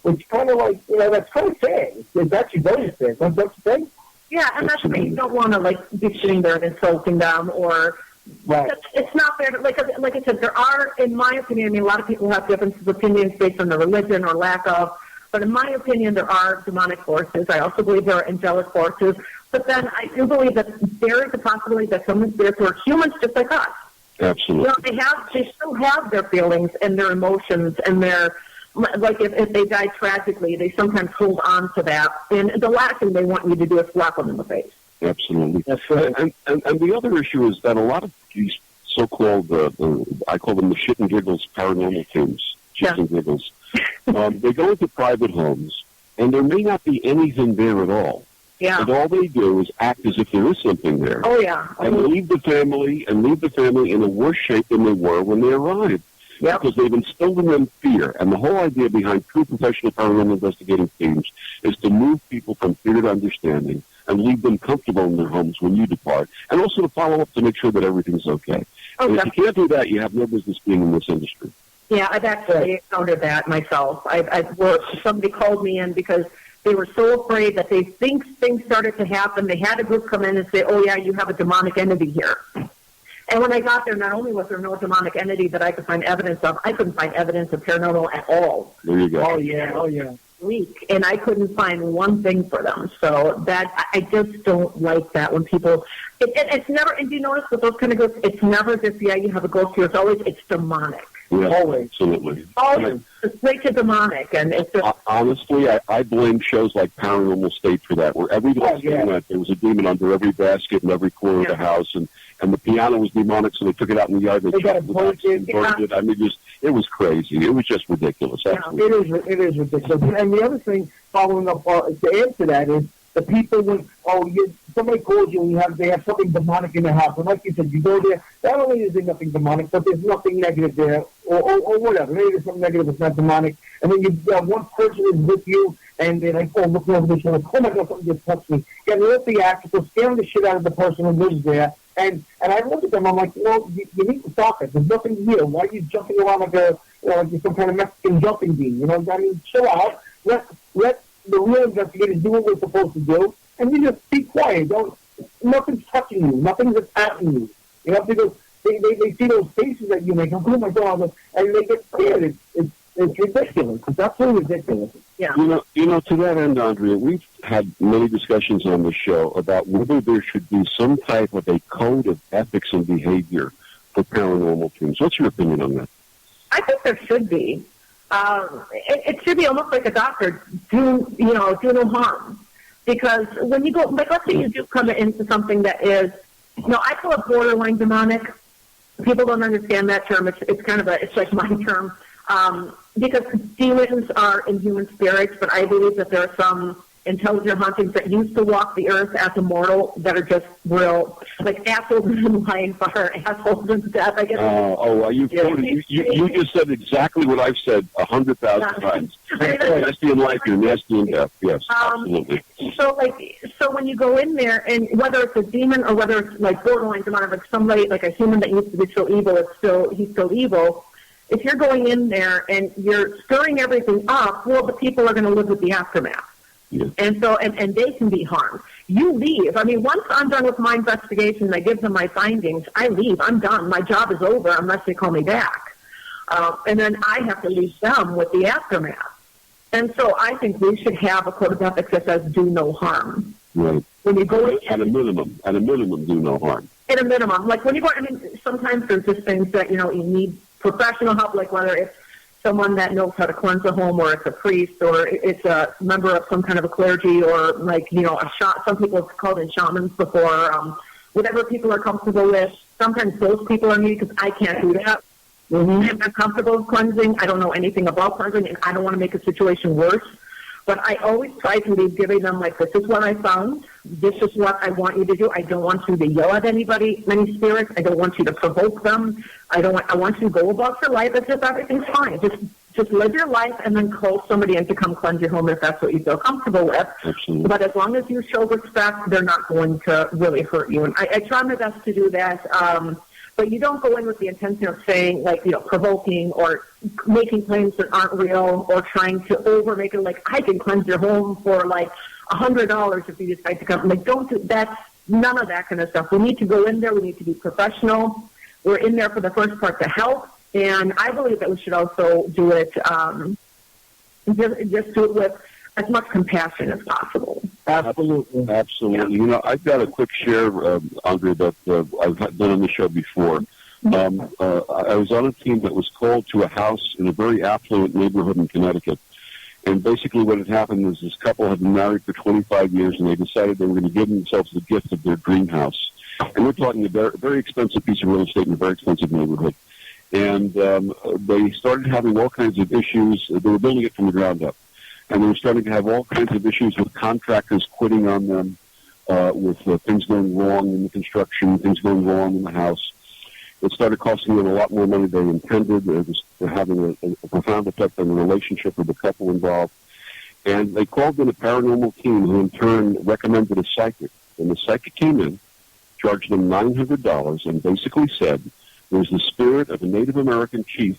It's kind of like, that's kind of sad. It's actually very sad. Don't you think? Yeah, and that's why you don't want to, be sitting there and insulting them or... Right. It's not fair. Like I said, there are, in my opinion, a lot of people have differences of opinions based on their religion or lack of, but in my opinion, there are demonic forces. I also believe there are angelic forces, but then I do believe that there is a possibility that some of the spirits are humans just like us. Absolutely. They still have their feelings and their emotions and their, if they die tragically, they sometimes hold on to that. And the last thing they want you to do is slap them in the face. Absolutely. That's right. And the other issue is that a lot of these so-called, I call them the shit and giggles paranormal teams, shit and giggles, they go into private homes, and there may not be anything there at all. Yeah. And all they do is act as if there is something there. Oh, yeah. And leave the family in a worse shape than they were when they arrived. Yep. Because they've instilled in them fear. And the whole idea behind true professional paranormal investigating teams is to move people from fear to understanding and leave them comfortable in their homes when you depart, and also to follow up to make sure that everything's okay. Okay. And if you can't do that, you have no business being in this industry. Yeah, I've actually encountered that myself. Somebody called me in because they were so afraid that they think things started to happen. They had a group come in and say, "Oh, yeah, you have a demonic entity here." And when I got there, not only was there no demonic entity that I could find evidence of, I couldn't find evidence of paranormal at all. There you go. Oh, yeah. Week, and I couldn't find one thing for them. So that I just don't like that when people. It's never. And do you notice with those kind of ghosts, it's never just you have a ghost here. It's demonic. Yeah, always. Absolutely. Always. It's straight to demonic, and it's just. Honestly, I blame shows like Paranormal State for that, where every place they went, there was a demon under every basket in every corner of the house, and the piano was demonic, so they took it out in the yard. They got it burned it. I mean, it was crazy. It was just ridiculous. Absolutely. It is ridiculous. And the other thing, following up to add to that, is the people when somebody calls you and they have something demonic in their house, and like you said, you go there. Not only is there nothing demonic, but there's nothing negative there, or whatever. Maybe there's something negative that's not demonic, and then one person is with you, and they're like, looking over the shoulder, oh my God, something just touched me. Getting real theatrical, scaring the shit out of the person who lives there. And I look at them, I'm like, you need to stop it. There's nothing here. Why are you jumping around like like some kind of Mexican jumping bean? Chill out. Let the real investigators do what we're supposed to do, and you just be quiet. Nothing's touching you. Nothing's attacking you. Because they see those faces that you make. Oh my God! And they get scared. It's ridiculous. It's absolutely ridiculous. Yeah. To that end, Andrea, we've had many discussions on the show about whether there should be some type of a code of ethics and behavior for paranormal teams. What's your opinion on that? I think there should be. It should be almost like a doctor. Do no harm. Because when you go, let's say you do come into something that is, I call it borderline demonic. People don't understand that term. It's like my term. Because demons are inhuman spirits, but I believe that there are some intelligent hauntings that used to walk the earth as a mortal that are just real, like assholes in line for assholes in death, I guess. You just said exactly what I've said 100,000 times. Nasty in life, you're nasty in death. Yes, absolutely. So when you go in there, and whether it's a demon or whether it's like borderline demonic, like somebody, like a human that used to be so evil, he's still evil. If you're going in there and you're stirring everything up, well, the people are going to live with the aftermath. Yeah. And so, and they can be harmed. You leave. I mean, once I'm done with my investigation and I give them my findings, I leave. I'm done. My job is over unless they call me back. And then I have to leave them with the aftermath. And so I think we should have a code of ethics that says do no harm. Right. When you go at a minimum, do no harm. At a minimum. Like when you go, sometimes there's just things that, you need professional help, like whether it's someone that knows how to cleanse a home, or it's a priest, or it's a member of some kind of a clergy, or a some people have called in shamans before, whatever people are comfortable with. Sometimes those people are me because I can't do that. I'm not comfortable with cleansing. I don't know anything about cleansing, and I don't want to make a situation worse. But I always try to leave giving them, like, this is what I found. This is what I want you to do. I don't want you to yell at anybody, many spirits. I don't want you to provoke them. I want you to go about your life as if everything's fine. Just live your life and then call somebody in to come cleanse your home if that's what you feel comfortable with. Absolutely. But as long as you show respect, they're not going to really hurt you. And I try my best to do that. But you don't go in with the intention of saying, like, provoking or making claims that aren't real or trying to make it like, I can cleanse your home for, like, $100 if you decide to come. Like, don't do that. None of that kind of stuff. We need to go in there. We need to be professional. We're in there for the first part to help. And I believe that we should also do it, just do it with as much compassion as possible. Absolutely. Absolutely. Yeah. I've got a quick share, Andre, that I've done on the show before. I was on a team that was called to a house in a very affluent neighborhood in Connecticut. And basically what had happened is this couple had been married for 25 years, and they decided they were going to give themselves the gift of their dream house. And we're talking a very expensive piece of real estate in a very expensive neighborhood. And they started having all kinds of issues. They were building it from the ground up. And they were starting to have all kinds of issues with contractors quitting on them, with things going wrong in the construction, things going wrong in the house. It started costing them a lot more money than they intended. It was having a profound effect on the relationship of the couple involved. And they called in a paranormal team who, in turn, recommended a psychic. And the psychic came in, charged them $900, and basically said, there's the spirit of a Native American chief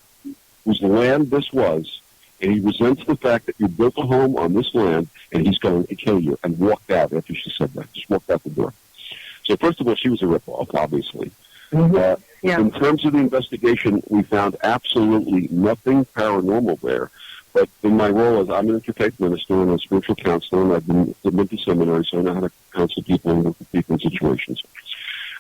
whose land this was, and he resents the fact that you built a home on this land, and he's going to kill you, and walked out after she said that. Just walked out the door. So first of all, she was a ripoff, obviously. In terms of the investigation, we found absolutely nothing paranormal there. But in my role as I'm an interfaith minister and a spiritual counselor, and I've been to seminary, so I know how to counsel people and work with people in situations.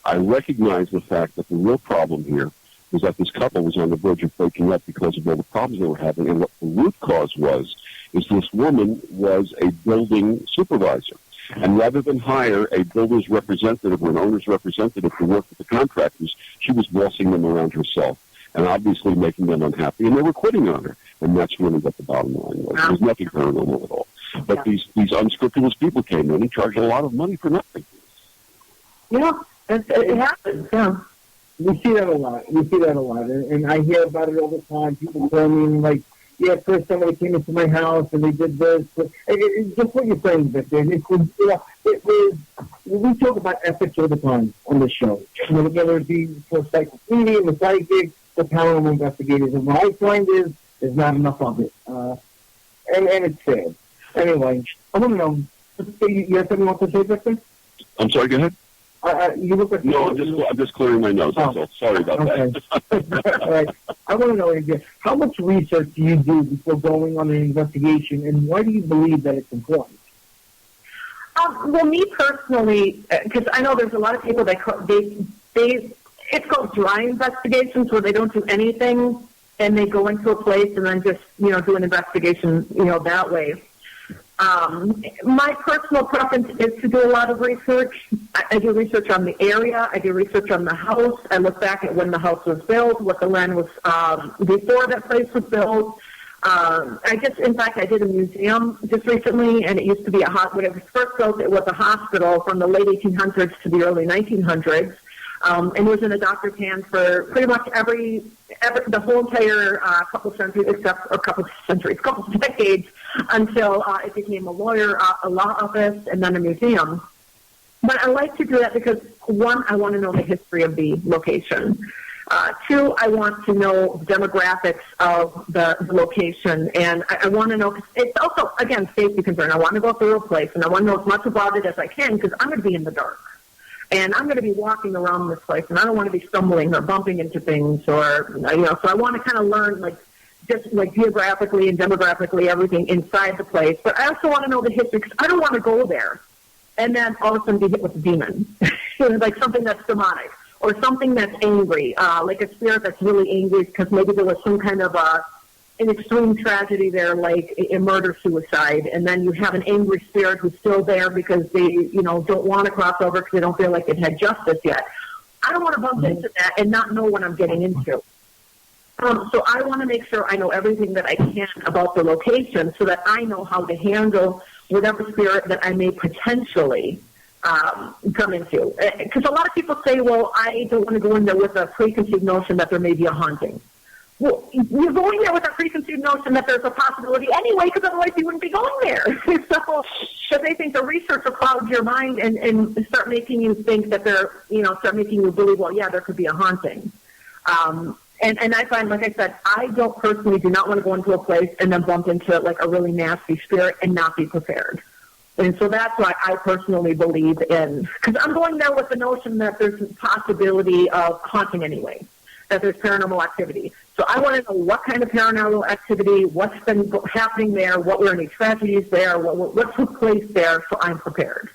I recognize the fact that the real problem here was that this couple was on the verge of breaking up because of all the problems they were having. And what the root cause was is this woman was a building supervisor. And rather than hire a builder's representative or an owner's representative to work with the contractors, she was bossing them around herself and obviously making them unhappy. And they were quitting on her. And that's really what the bottom line was. There was nothing paranormal at all. But these unscrupulous people came in and charged a lot of money for nothing. Yeah, it happens, yeah. We see that a lot. And I hear about it all the time. People tell me, like, yeah, first somebody came into my house and they did this. It's just what you're saying, Victor. We talk about ethics all the time on this show. Whether it be for psychic medium, the psychic, the paranormal investigators. And what I find is there's not enough of it. And it's sad. Anyway, I want to know, you have something you want to say, Victor? I'm sorry, go ahead. You look like I'm just clearing my nose. That's all. Sorry about that. All right. I want to know, again, how much research do you do before going on an investigation, and why do you believe that it's important? Well, me personally, because I know there's a lot of people that it's called dry investigations, where they don't do anything and they go into a place and then just do an investigation that way. My personal preference is to do a lot of research. I do research on the area. I do research on the house. I look back at when the house was built, what the land was before that place was built. I did a museum just recently, and it used to be when it was first built, it was a hospital from the late 1800s to the early 1900s. And it was in a doctor's hands for pretty much the whole entire couple decades until it became a law office, and then a museum. But I like to do that because, one, I want to know the history of the location. Two, I want to know the demographics of the location, and I want to know, it's also, again, safety concern. I want to go through a place, and I want to know as much about it as I can, because I'm going to be in the dark. And I'm going to be walking around this place, and I don't want to be stumbling or bumping into things, or, so I want to kind of learn, just geographically and demographically everything inside the place. But I also want to know the history, because I don't want to go there and then all of a sudden be hit with a demon, like something that's demonic, or something that's angry, like a spirit that's really angry because maybe there was some kind of an extreme tragedy there, like a murder-suicide, and then you have an angry spirit who's still there because they, don't want to cross over because they don't feel like they've had justice yet. I don't want to bump into that and not know what I'm getting into. So I want to make sure I know everything that I can about the location so that I know how to handle whatever spirit that I may potentially come into. Because a lot of people say, well, I don't want to go in there with a preconceived notion that there may be a haunting. Well, you're going there with a preconceived notion that there's a possibility anyway, because otherwise you wouldn't be going there. So they think the research will cloud your mind and start making you think that start making you believe, well, yeah, there could be a haunting. And I find, like I said, I do not want to go into a place and then bump into like a really nasty spirit and not be prepared. And so that's why I personally believe in, because I'm going there with the notion that there's a possibility of haunting anyway, that there's paranormal activity. So I want to know what kind of paranormal activity, what's been happening there, what were any tragedies there, what took place there, so I'm prepared.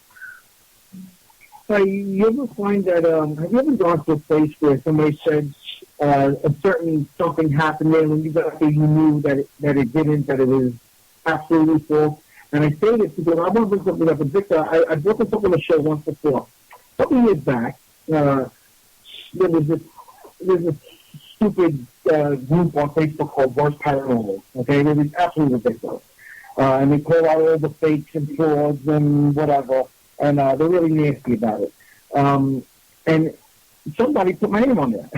So you ever find that, have you ever gone to a place where somebody said a certain something happened there, when you got there you knew that it didn't, that it was absolutely false? And I say this because I want to bring something up. And Victor, I brought this up on the show once before. A couple years back, there was this stupid group on Facebook called Worst Paranormal. Okay, it was absolutely ridiculous. And they call out all the fakes and frauds and whatever, and they're really nasty about it. And somebody put my name on there,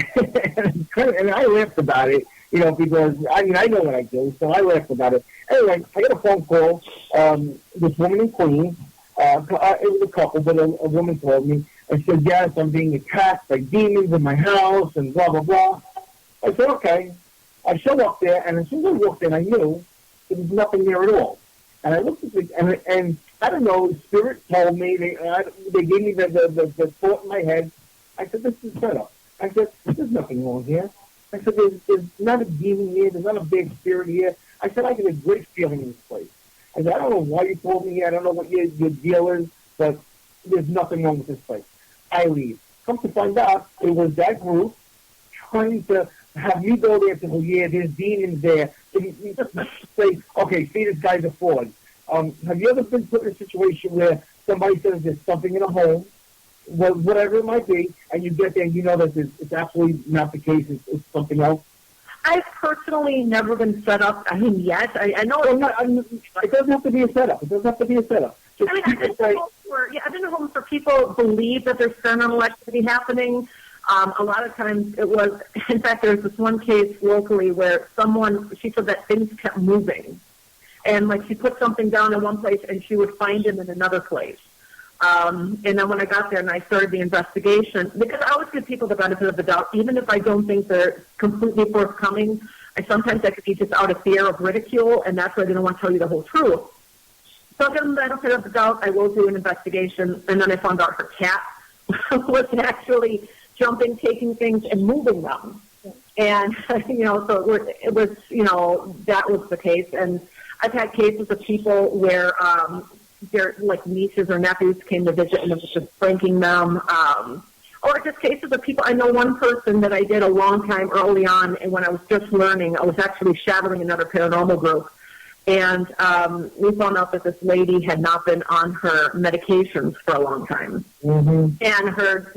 and I laughed about it, because I know what I do, so I laughed about it. Anyway, I got a phone call. This woman in Queens, it was a couple, but a woman called me and said, yes, I'm being attacked by demons in my house and blah, blah, blah. I said, okay. I showed up there, and as soon as I walked in, I knew there was nothing there at all. And I looked at it, and I don't know, the spirit told me, they gave me the thought in my head. I said, this is set up. I said, there's nothing wrong here. I said, there's not a demon here. There's not a big spirit here. I said, I get a great feeling in this place. I said, I don't know why you called me here. I don't know what your deal is, but there's nothing wrong with this place. I leave. Come to find out, it was that group trying to have me go there and say, well, yeah, there's demons there. So you just say, okay, see, this guy's a fraud. Have you ever been put in a situation where somebody says there's something in a home, whatever it might be, and you get there and you know that it's absolutely not the case, it's something else? I've personally never been set up, yet. I know it doesn't have to be a setup. It doesn't have to be a setup. I've been in homes where people believe that there's paranormal activity happening. A lot of times it was, in fact, there's this one case locally where she said that things kept moving. And she put something down in one place and she would find them in another place. And then when I got there and I started the investigation, because I always give people the benefit of the doubt, even if I don't think they're completely forthcoming, sometimes that could be just out of fear of ridicule, and that's why they don't want to tell you the whole truth. So I'll give them the benefit of the doubt. I will do an investigation, and then I found out her cat was actually jumping, taking things, and moving them. And, so it was, that was the case. And I've had cases of people where their nieces or nephews came to visit and it was just pranking them, or just cases of people. I know one person that I did a long time early on, and when I was just learning, I was actually shadowing another paranormal group, and we found out that this lady had not been on her medications for a long time, and her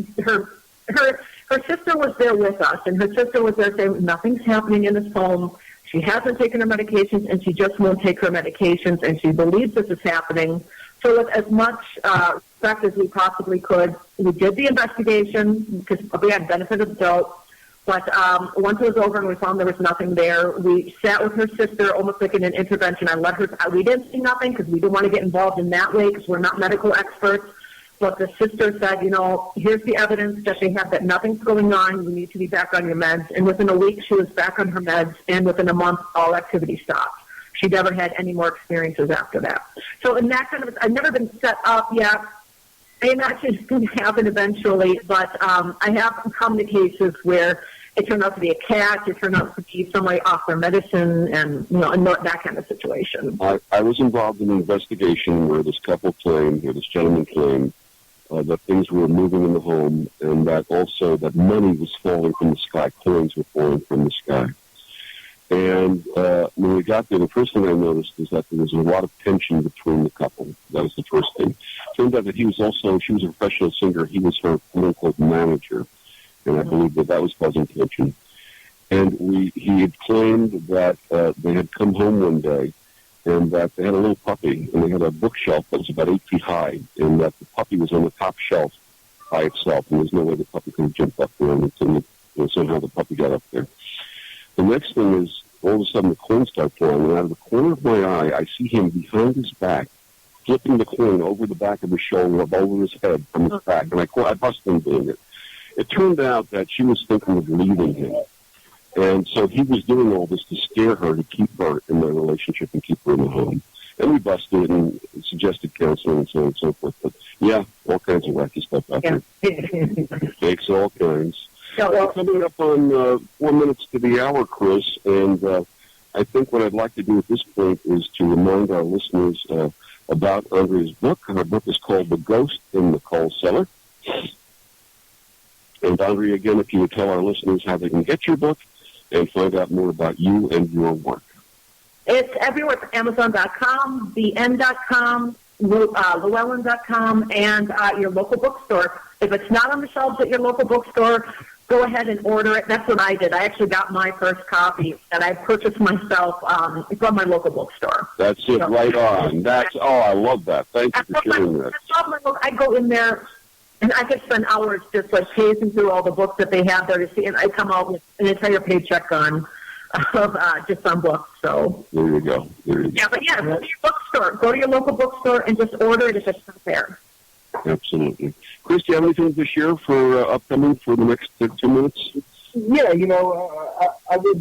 sister was there with us, and her sister was there saying nothing's happening in this home. She hasn't taken her medications, and she just won't take her medications, and she believes this is happening. So with as much respect as we possibly could, we did the investigation because we had benefit of the doubt. But once it was over and we found there was nothing there, we sat with her sister almost like in an intervention. We didn't see nothing because we didn't want to get involved in that way because we're not medical experts. But the sister said, here's the evidence that they have that nothing's going on. You need to be back on your meds. And within a week, she was back on her meds. And within a month, all activity stopped. She never had any more experiences after that. So in that kind of, I've never been set up yet. I imagine it's going to happen eventually. But I have come to cases where it turned out to be a cat. It turned out to be somebody off their medicine and, that kind of situation. I was involved in an investigation where this gentleman claimed, that things were moving in the home, and that also that money was falling from the sky, coins were falling from the sky. And when we got there, the first thing I noticed is that there was a lot of tension between the couple. That was the first thing. Turned out that she was a professional singer. He was her quote-unquote manager. And I believe that was causing tension. And he had claimed that they had come home one day and that they had a little puppy, and they had a bookshelf that was about 8 feet high, and that the puppy was on the top shelf by itself, and there's no way the puppy could have jumped up there, and somehow the puppy got up there. The next thing is, all of a sudden, the coins start flying, and out of the corner of my eye, I see him behind his back, flipping the coin over the back of his shoulder, up over his head from his back, and I busted him doing it. It turned out that she was thinking of leaving him. And so he was doing all this to scare her, to keep her in their relationship and keep her in the home. And we busted and suggested counseling and so on and so forth. But, yeah, all kinds of wacky stuff out there. Takes all kinds. Well, coming up on 4 minutes to the hour, Chris, and I think what I'd like to do at this point is to remind our listeners about Andrea's book. Her book is called The Ghost in the Coal Cellar. And, Andrea, again, if you would tell our listeners how they can get your book and find out more about you and your work. It's everywhere. It's Amazon.com, BN.com, Llewellyn.com, and your local bookstore. If it's not on the shelves at your local bookstore, go ahead and order it. That's what I did. I actually got my first copy that I purchased myself from my local bookstore. That's it, right on. I love that. Thank you for sharing that. I go in there, and I could spend hours just like paging through all the books that they have there to see, and I come out with an entire paycheck on just on books. So there you go. Yeah, but yeah, go to your bookstore. Go to your local bookstore and just order it if it's not there. Absolutely. Chris, do you have anything to share for upcoming for the next 2 minutes? Yeah, I was.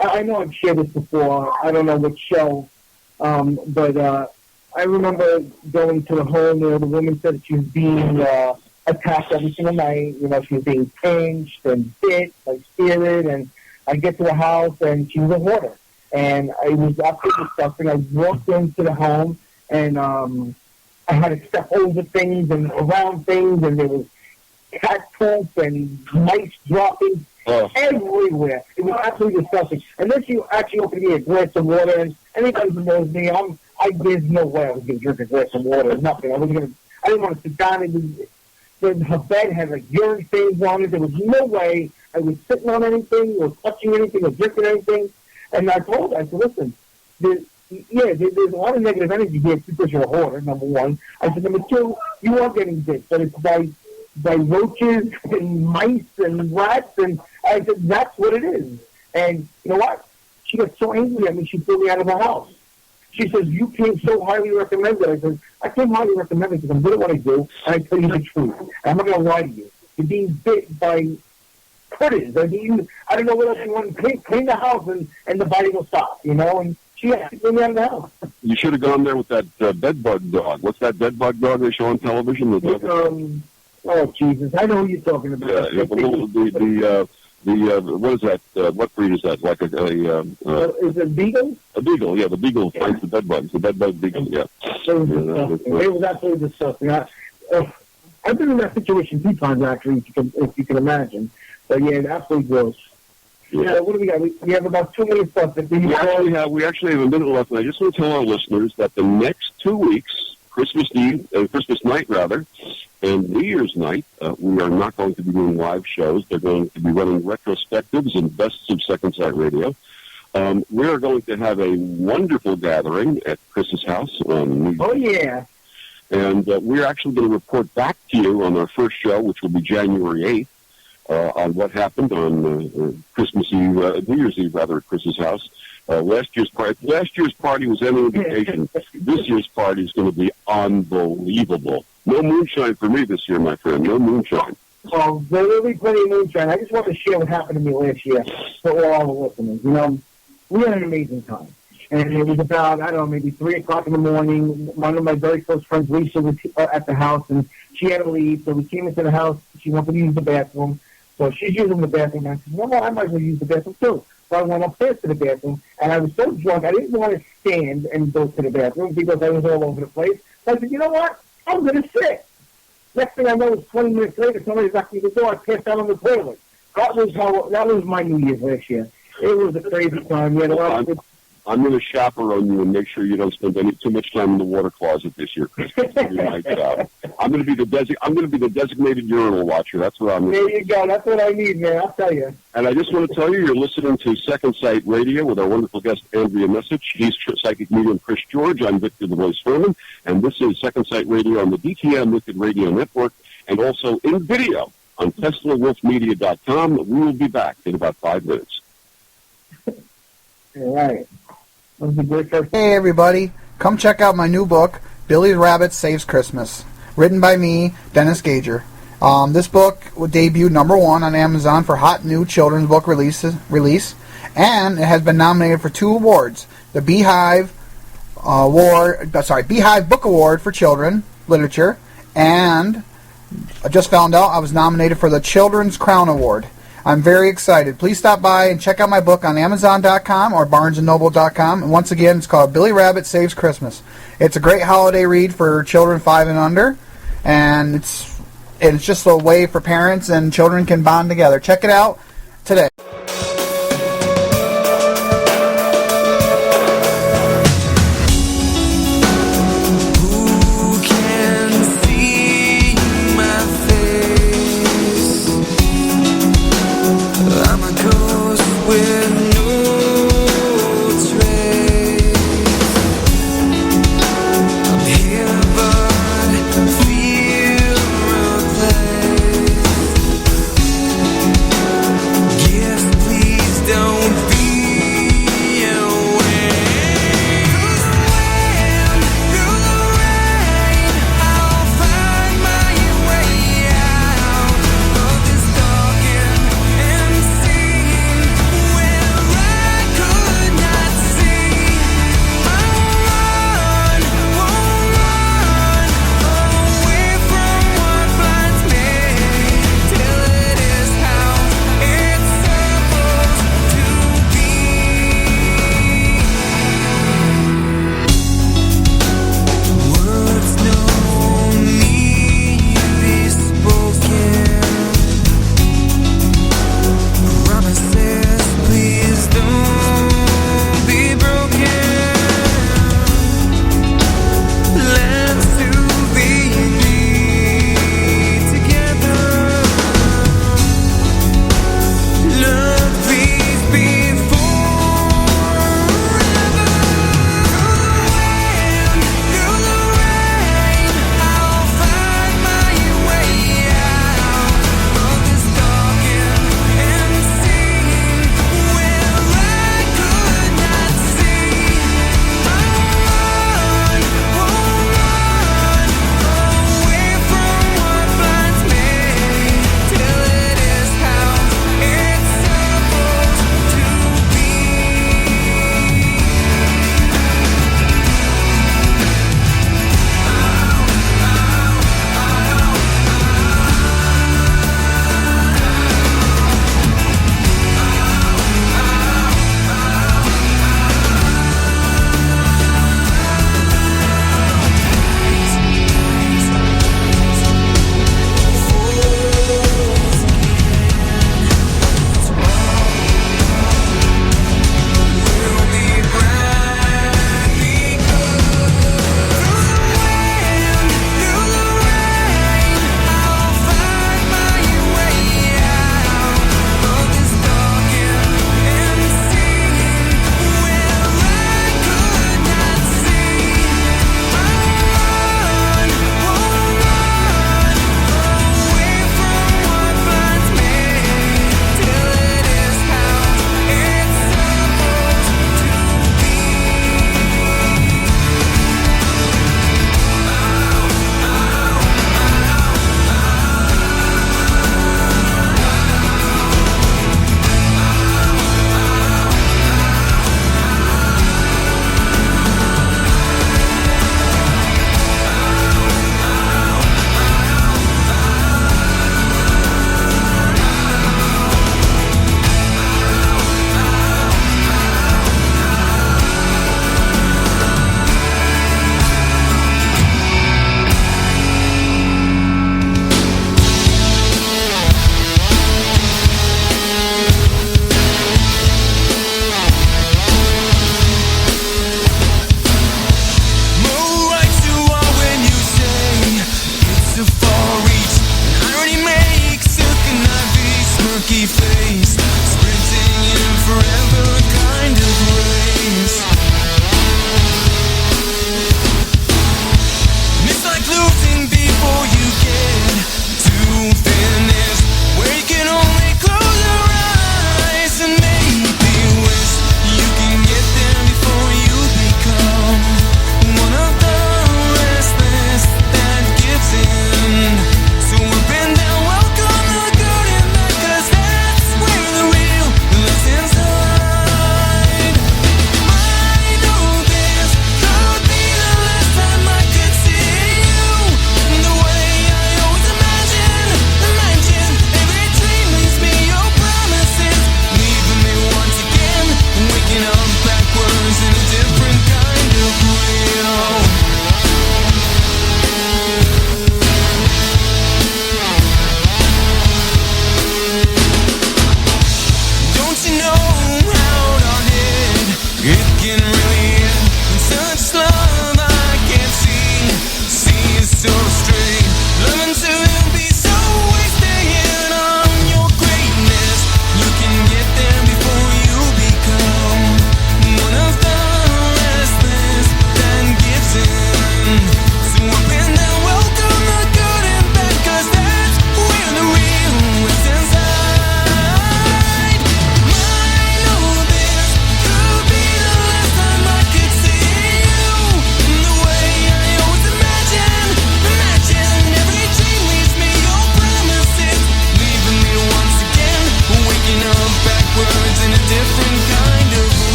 I know I've shared this before. I don't know what show, but. I remember going to the home where the woman said that she was being attacked every single night. She was being pinched and bit by spirit. And I get to the house, and she was a hoarder. And it was absolutely disgusting. I walked into the home, and I had to step over things and around things, and there was cat poop and mice dropping everywhere. It was absolutely disgusting. And then she actually offered me a glass of water, and anybody who knows me, there's no way I was going to drink a glass of water or nothing. I didn't want to sit down. Her bed had like urine stains on it. There was no way I was sitting on anything or touching anything or drinking anything. And I told her, I said, listen, there's a lot of negative energy here because you're a hoarder, number one. I said, number two, you are getting bit, but it's by roaches and mice and rats. And I said, that's what it is. And you know what? She got so angry at me, she threw me out of the house. She says, you came so highly recommended. I said, I came highly recommended because I'm good at what I do, and I tell you the truth. And I'm not going to lie to you. You're being bit by critters. I don't know what else you want to clean the house, and the body will stop, and she had to clean me out of the house. You should have gone there with that bedbug dog. What's that bedbug dog they show on television? Oh, Jesus. I know who you're talking about. Yeah, what is that? What breed is that? Like is it beagle? A beagle, yeah. The beagle fights the bed bugs. The bed bug beagle, yeah. It was absolutely disgusting. I've been in that situation 2 times, actually, if you can imagine. But, yeah, absolutely gross. Yeah. What do we got? We have about 2 minutes left. We actually have a minute left, and I just want to tell our listeners that the next 2 weeks, Christmas night, and New Year's night, we are not going to be doing live shows. They're going to be running retrospectives and bests of Second Sight Radio. We are going to have a wonderful gathering at Chris's house on New Year's. Oh, yeah. And we're actually going to report back to you on our first show, which will be January 8th, on what happened on Christmas Eve, New Year's Eve, rather, at Chris's house. Last year's party was any indication. This year's party is going to be unbelievable. No moonshine for me this year, my friend. No moonshine. Well, there will be plenty of moonshine. I just want to share what happened to me last year for all the listeners. We had an amazing time. And it was about, I don't know, maybe 3 o'clock in the morning. One of my very close friends, Lisa, was at the house, and she had to leave. So we came into the house. She wanted to use the bathroom. So she's using the bathroom. And I said, well, I might as well use the bathroom, too. So I went upstairs to the bathroom, and I was so drunk, I didn't want to stand and go to the bathroom because I was all over the place. So I said, you know what? I'm going to sit. Next thing I know, it was 20 minutes later, somebody knocked me at the door. I passed out on the toilet. That was my New Year's last year. It was a crazy time. We had a lot of good. I'm going to chaperone you and make sure you don't spend too much time in the water closet this year, Chris. It's gonna be my job. I'm going to be the designated urinal watcher. That's what I'm. There you go. That's what I need, man. I'll tell you. And I just want to tell you, you're listening to Second Sight Radio with our wonderful guest Andrea Message. He's psychic medium Chris George. I'm Victor the Voice Furman, and this is Second Sight Radio on the DTM Wicked Radio Network, and also in video on TeslaWolfMedia.com. We will be back in about 5 minutes. All right. Hey everybody, come check out my new book, Billy the Rabbit Saves Christmas, written by me, Dennis Gager. This book debuted #1 on Amazon for hot new children's book release, and it has been nominated for 2 awards: the Beehive Book Award for Children Literature, and I just found out I was nominated for the Children's Crown Award. I'm very excited. Please stop by and check out my book on Amazon.com or BarnesandNoble.com. And once again, it's called Billy Rabbit Saves Christmas. It's a great holiday read for children 5 and under, and it's just a way for parents and children can bond together. Check it out today.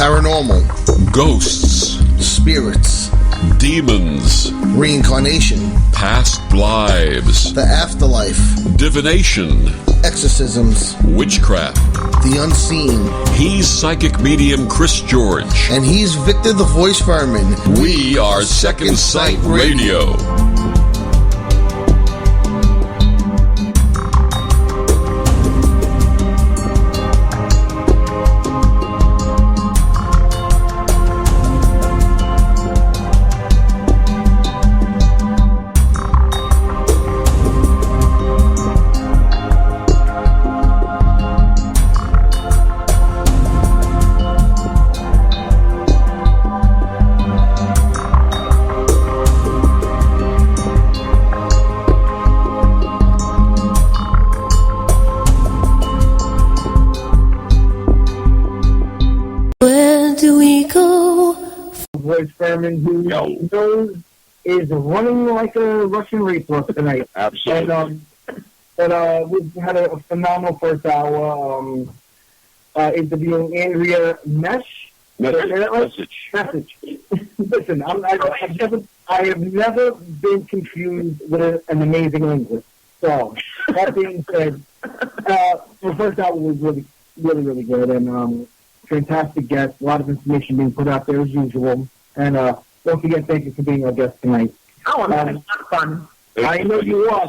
paranormal, ghosts, spirits, demons, reincarnation, past lives, the afterlife, divination, exorcisms, witchcraft. the unseen. He's psychic medium Chris George. And he's Victor the Voice Fireman. We are Second Sight Radio. Voice Fireman, who knows is running like a Russian race for us tonight. Absolutely. And we've had a phenomenal first hour interviewing Andrea Message. Listen, I have never been confused with an amazing linguist. So, that being said, the first hour was really, really, really good. And fantastic guest, a lot of information being put out there as usual. And don't forget, thank you for being our guest tonight. Oh, I'm having fun. I know you are.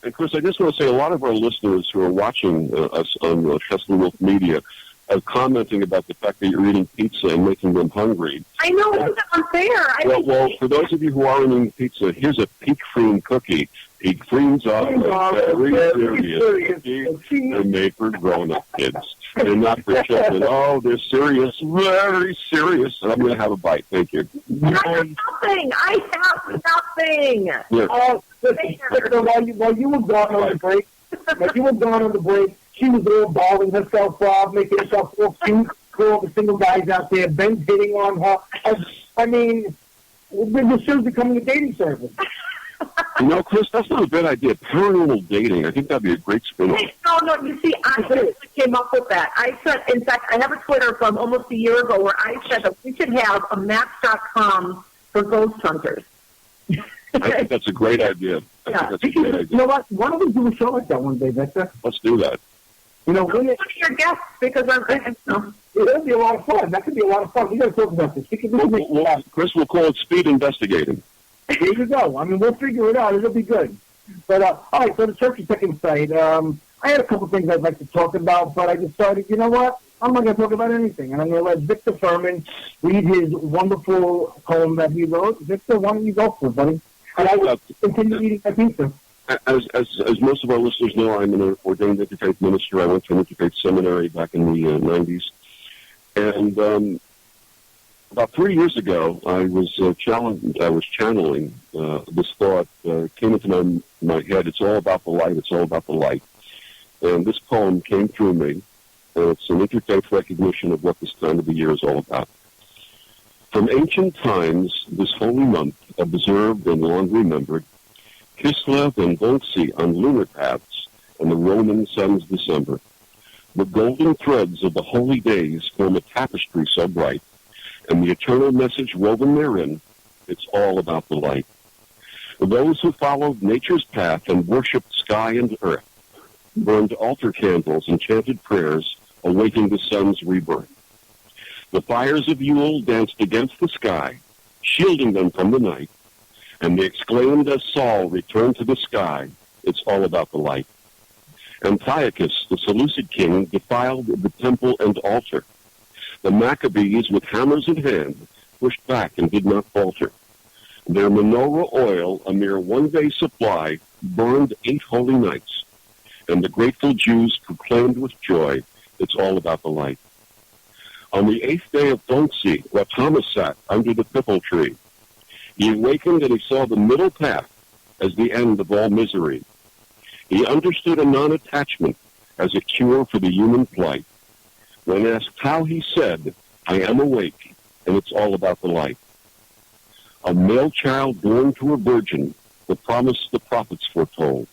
And Chris, I just want to say a lot of our listeners who are watching us on Chester Wolf Media are commenting about the fact that you're eating pizza and making them hungry. I know, it's unfair. Well, for those of you who are eating pizza, here's a Peak Cream cookie. Peak Creams are very serious cookies. They're made for grown-up kids. They're not for children. Oh, they're serious, very serious. And I'm going to have a bite. Thank you. I have nothing. Yeah. Listen, while you were gone on the break, she was all balling herself off, making herself feel cute for all the single guys out there. Ben's hitting on her. I mean, the show's becoming a dating service. You know, Chris, that's not a bad idea. Paranormal dating. I think that'd be a great spin-off. No, you see, I actually came up with that. I said, in fact, I have a Twitter from almost a year ago where I said that we should have a Match.com for ghost hunters. I think that's a great idea. You know what? Why don't we do a show like that one day, Victor? Let's do that. You know, one of your guests, because it'll be a lot of fun. That could be a lot of fun. We got to talk about this. Chris, we'll call it speed investigating. There you go. I mean, we'll figure it out. It'll be good. But, all right, so the Church of Second Sight, I had a couple things I'd like to talk about, but I decided, you know what? I'm not going to talk about anything. And I'm going to let Victor Furman read his wonderful poem that he wrote. Victor, why don't you go for it, buddy? And I will continue eating my pizza. As most of our listeners know, I'm an ordained interfaith minister. I went to an interfaith seminary back in the 90s. And about 3 years ago, I was channeling this thought, came into my head. It's all about the light. It's all about the light. And this poem came through me. And it's an interfaith recognition of what this time of the year is all about. From ancient times, this holy month, observed and long remembered, Kislev and Volsi on lunar paths, and the Roman sun's December. The golden threads of the holy days form a tapestry so bright, and the eternal message woven therein, it's all about the light. Those who followed nature's path and worshipped sky and earth, burned altar candles and chanted prayers, awaiting the sun's rebirth. The fires of Yule danced against the sky, shielding them from the night, and they exclaimed as Saul returned to the sky, it's all about the light. Antiochus, the Seleucid king, defiled the temple and altar. The Maccabees, with hammers in hand, pushed back and did not falter. Their menorah oil, a mere one-day supply, burned 8 holy nights, and the grateful Jews proclaimed with joy, it's all about the light. On the 8th day of Donsi, where Thomas sat under the pipal tree, he awakened and he saw the middle path as the end of all misery. He understood a non-attachment as a cure for the human plight. When asked how, he said, I am awake, and it's all about the light. A male child born to a virgin, the promise the prophets foretold,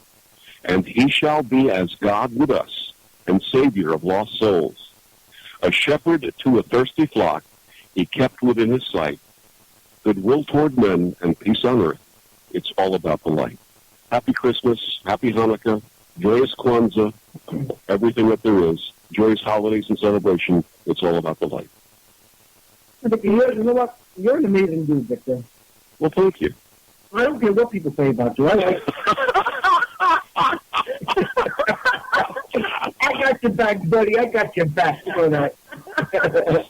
and he shall be as God with us, and Savior of lost souls. A shepherd to a thirsty flock, he kept within his sight goodwill toward men and peace on earth. It's all about the light. Happy Christmas, happy Hanukkah, joyous Kwanzaa, everything that there is, joyous holidays and celebration. It's all about the light. You know what? You're an amazing dude, Victor. Well, thank you. I don't care what people say about you. I got your back, buddy. I got your back for that.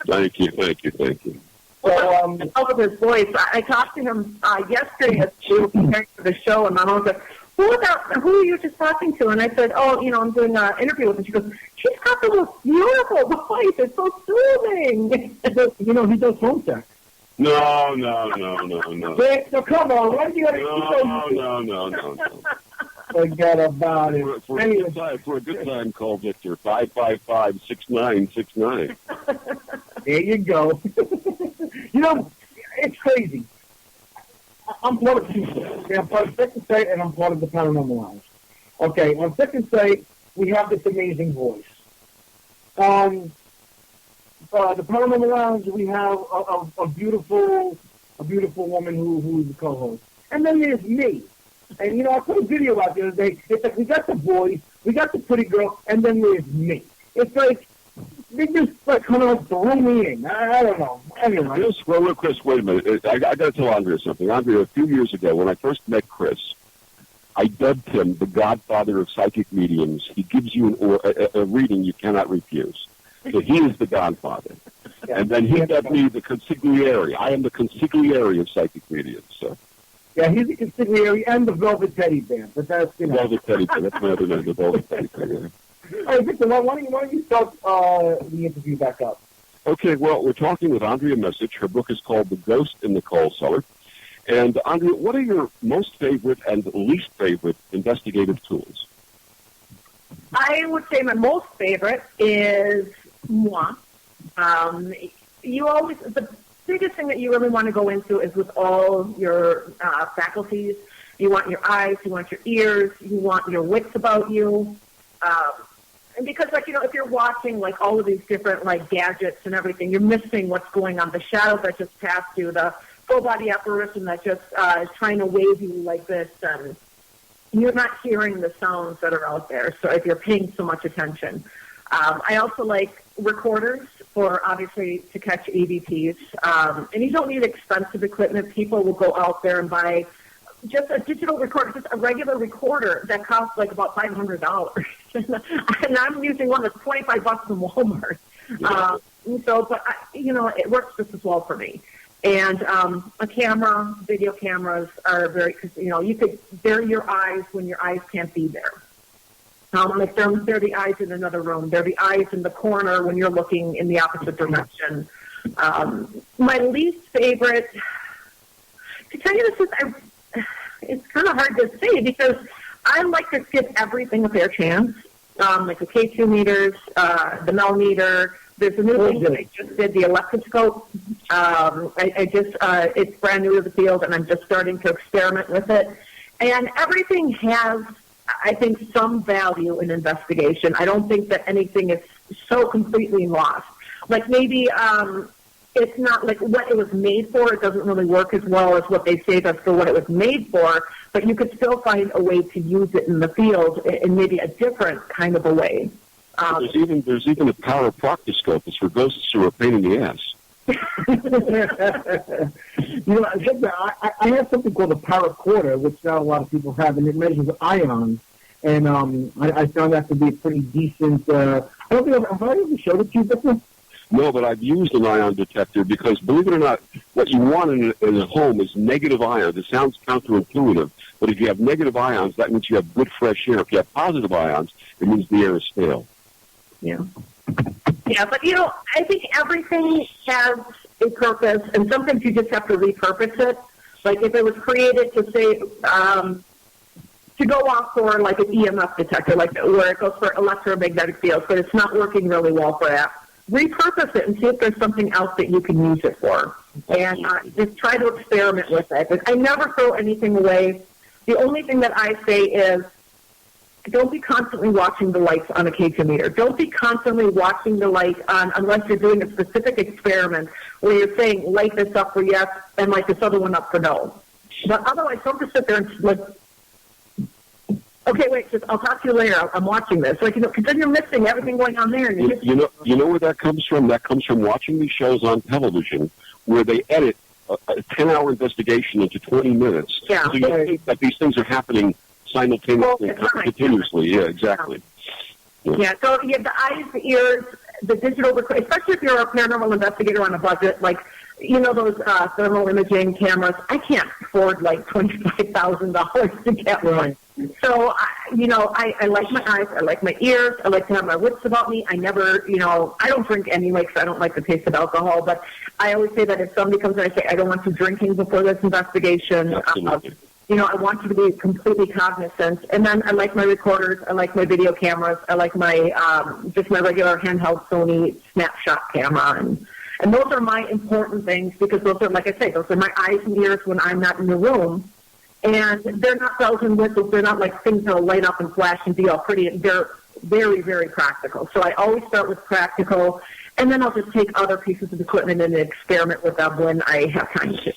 Thank you. Well, over his voice, I talked to him yesterday as we were preparing for the show, and my mom said, who are you just talking to? And I said, I'm doing an interview with him. She goes, she's got the most beautiful voice. It's so soothing. He does home sex. No. Victor, come on. Why do you No. Forget about it. For a good time, call Victor 555-6969. There you go. It's crazy. I'm part of two sites. Okay, I'm part of Second Sight, and I'm part of the Paranormal Lounge. Okay, on Second Sight, we have this amazing voice. On the Paranormal Lounge, we have a beautiful woman who's the co-host. And then there's me. And, I put a video out the other day. It's like, we got the boys, we got the pretty girl, and then there's me. It's like, they just kind of throw me in. I don't know. Anyway. Chris, wait a minute. I got to tell Andrea something. Andrea, a few years ago, when I first met Chris, I dubbed him the godfather of psychic mediums. He gives you a reading you cannot refuse. So he is the godfather. Yeah. And then he dubbed me the consigliere. I am the consigliere of psychic mediums. So. Yeah, he's the consigliere and the Velvet Teddy Bear. But that's, Velvet Teddy Bear. That's my other name, the Velvet Teddy Bear. All right, Victor, why don't you start the interview back up? Okay, well, we're talking with Andrea Message. Her book is called The Ghost in the Coal Cellar. And, Andrea, what are your most favorite and least favorite investigative tools? I would say my most favorite is moi. The biggest thing that you really want to go into is with all your faculties. You want your eyes, you want your ears, you want your wits about you. And because, if you're watching, all of these different, gadgets and everything, you're missing what's going on. The shadow that just passed you, the full-body apparition that just is trying to wave you like this, you're not hearing the sounds that are out there, so if you're paying so much attention. I also like recorders for, obviously, to catch EVPs. And you don't need expensive equipment. People will go out there and buy just a digital recorder, just a regular recorder that costs about $500. And I'm using one that's $25 from Walmart. It works just as well for me. And a camera, video cameras are very, because, they're your eyes when your eyes can't be there. They're the eyes in another room. They're the eyes in the corner when you're looking in the opposite direction. My least favorite, to tell you the truth, it's kind of hard to say because I like to give everything a fair chance. Like the K2 meters, the Mel meter. There's a new thing that I just did, the electroscope. It's brand new to the field, and I'm just starting to experiment with it. And everything has, I think, some value in investigation. I don't think that anything is so completely lost. Maybe it's not what it was made for. It doesn't really work as well as what they say that's for what it was made for, but you could still find a way to use it in the field in maybe a different kind of a way. There's even a power proctoscope. It's for ghosts who are a pain in the ass. I have something called a paracorder, which not a lot of people have, and it measures ions. And I found that to be a pretty decent. I don't think have I ever showed it to you before? No, but I've used an ion detector because, believe it or not, what you want in a home is negative ions. It sounds counterintuitive, but if you have negative ions, that means you have good fresh air. If you have positive ions, it means the air is stale. Yeah. Yeah, but, I think everything has a purpose, and sometimes you just have to repurpose it. If it was created to say, to go off for, an EMF detector, where it goes for electromagnetic fields, but it's not working really well for that. Repurpose it and see if there's something else that you can use it for. And just try to experiment with it. I never throw anything away. The only thing that I say is, don't be constantly watching the lights on a K2 meter. Don't be constantly watching the light on unless you're doing a specific experiment where you're saying light this up for yes and light this other one up for no. But otherwise, don't just sit there and like, okay, wait, I'll talk to you later. I'm watching this. Like, because then you're missing everything going on there. And you know where that comes from? That comes from watching these shows on television where they edit a 10-hour investigation into 20 minutes. Yeah. So you think that these things are happening simultaneously, continuously. Yeah, exactly. Yeah, so you have the eyes, the ears, the digital, especially if you're a paranormal investigator on a budget, like, you know, those thermal imaging cameras, I can't afford like $25,000 to get one. So, I like my eyes, I like my ears, I like to have my wits about me. I never, I don't drink anyway because I don't like the taste of alcohol, but I always say that if somebody comes in and I say, I don't want you drinking before this investigation, I want you to be completely cognizant. And then I like my recorders, I like my video cameras, I like my, just my regular handheld Sony snapshot camera, and those are my important things because those are, like I say, those are my eyes and ears when I'm not in the room. And they're not bells and whistles. They're not like things that'll light up and flash and be all pretty. They're very, very practical. So I always start with practical, and then I'll just take other pieces of equipment and experiment with them when I have time to.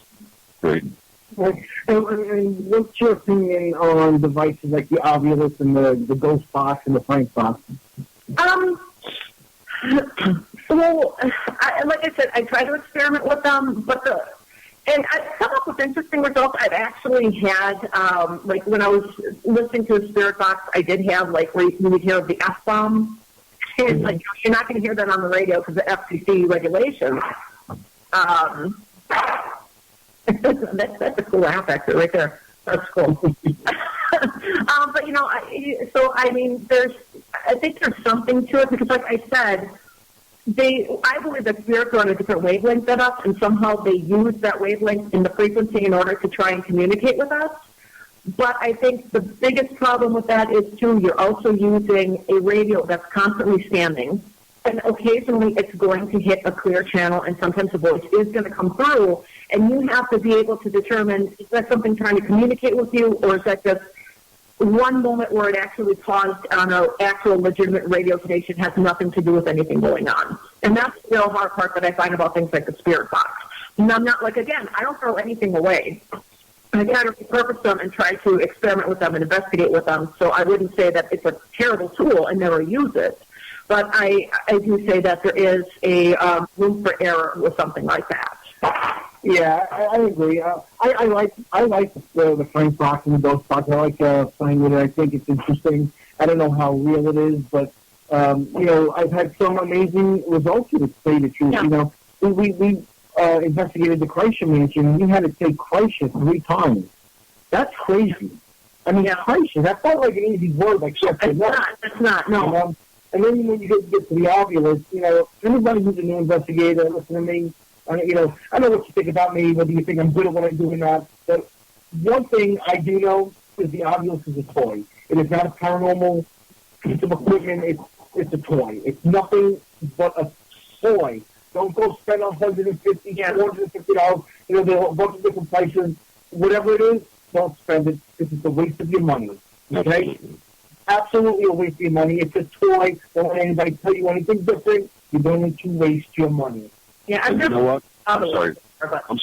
Great. And what's your opinion on devices like the Ovilus and the Ghost Box and the Frank Box? Well, like I said, I try to experiment with them, and I've come up with interesting results. I've actually had, like when I was listening to a spirit box, I did have like where you would hear the F-bomb. And like you're not going to hear that on the radio because of the FCC regulations. That's a cool laugh, actually, right there. That's cool. But I think there's something to it because, like I said, I believe that spirits are on a different wavelength than us, and somehow they use that wavelength in the frequency in order to try and communicate with us. But I think the biggest problem with that is, too, you're also using a radio that's constantly standing, and occasionally it's going to hit a clear channel, and sometimes the voice is going to come through, and you have to be able to determine, is that something trying to communicate with you, or is that just one moment where it actually paused on an actual legitimate radio station, has nothing to do with anything going on. And that's the real hard part that I find about things like the spirit box. And I'm not, like, again, I don't throw anything away. I try to repurpose them and try to experiment with them and investigate with them. So I wouldn't say that it's a terrible tool and never use it. But I do say that there is a room for error with something like that. Yeah, I agree. I like the Frank box and the Ghost box. I like playing with it. I think it's interesting. I don't know how real it is, but I've had some amazing results with it. To say the truth, yeah. We investigated the Kreischer mansion, and we had to take Kreischer 3 times. That's crazy. I mean, Kreischer, that's not like an easy word. Like it's not. No. And then when you get to the Ovilus, anybody who's a new investigator, listen to me. I know what you think about me, whether you think I'm good at what I'm doing or not. But one thing I do know is the Ovilus is a toy. It is not a paranormal piece of equipment. It's a toy. It's nothing but a toy. Don't go spend $150, $250. There are a bunch of different prices. Whatever it is, don't spend it. This is a waste of your money. Okay? Absolutely a waste of your money. It's a toy. Don't let anybody tell you anything different. You're going to waste your money. Yeah, you know what? I'm sorry,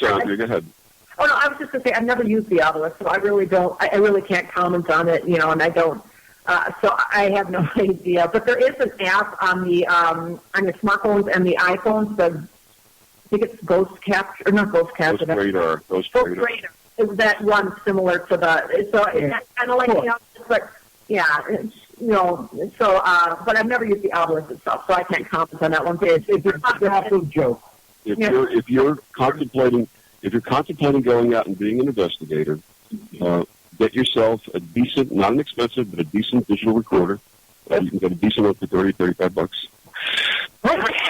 Andrea, go ahead. Oh, no, I was just going to say, I've never used the Ovilus, so I really don't, I really can't comment on it, and I don't, so I have no idea. But there is an app on the smartphones and the iPhones, I think it's Ghost Capture, or not Ghost Capture. Ghost Radar. That runs similar to the, so it's kind of like the Ovilus, but yeah, but I've never used the Ovilus itself, so I can't comment on that one. It's an absolute joke. If you're contemplating going out and being an investigator, get yourself a decent, not an expensive, but a decent digital recorder. You can get a decent one for $35.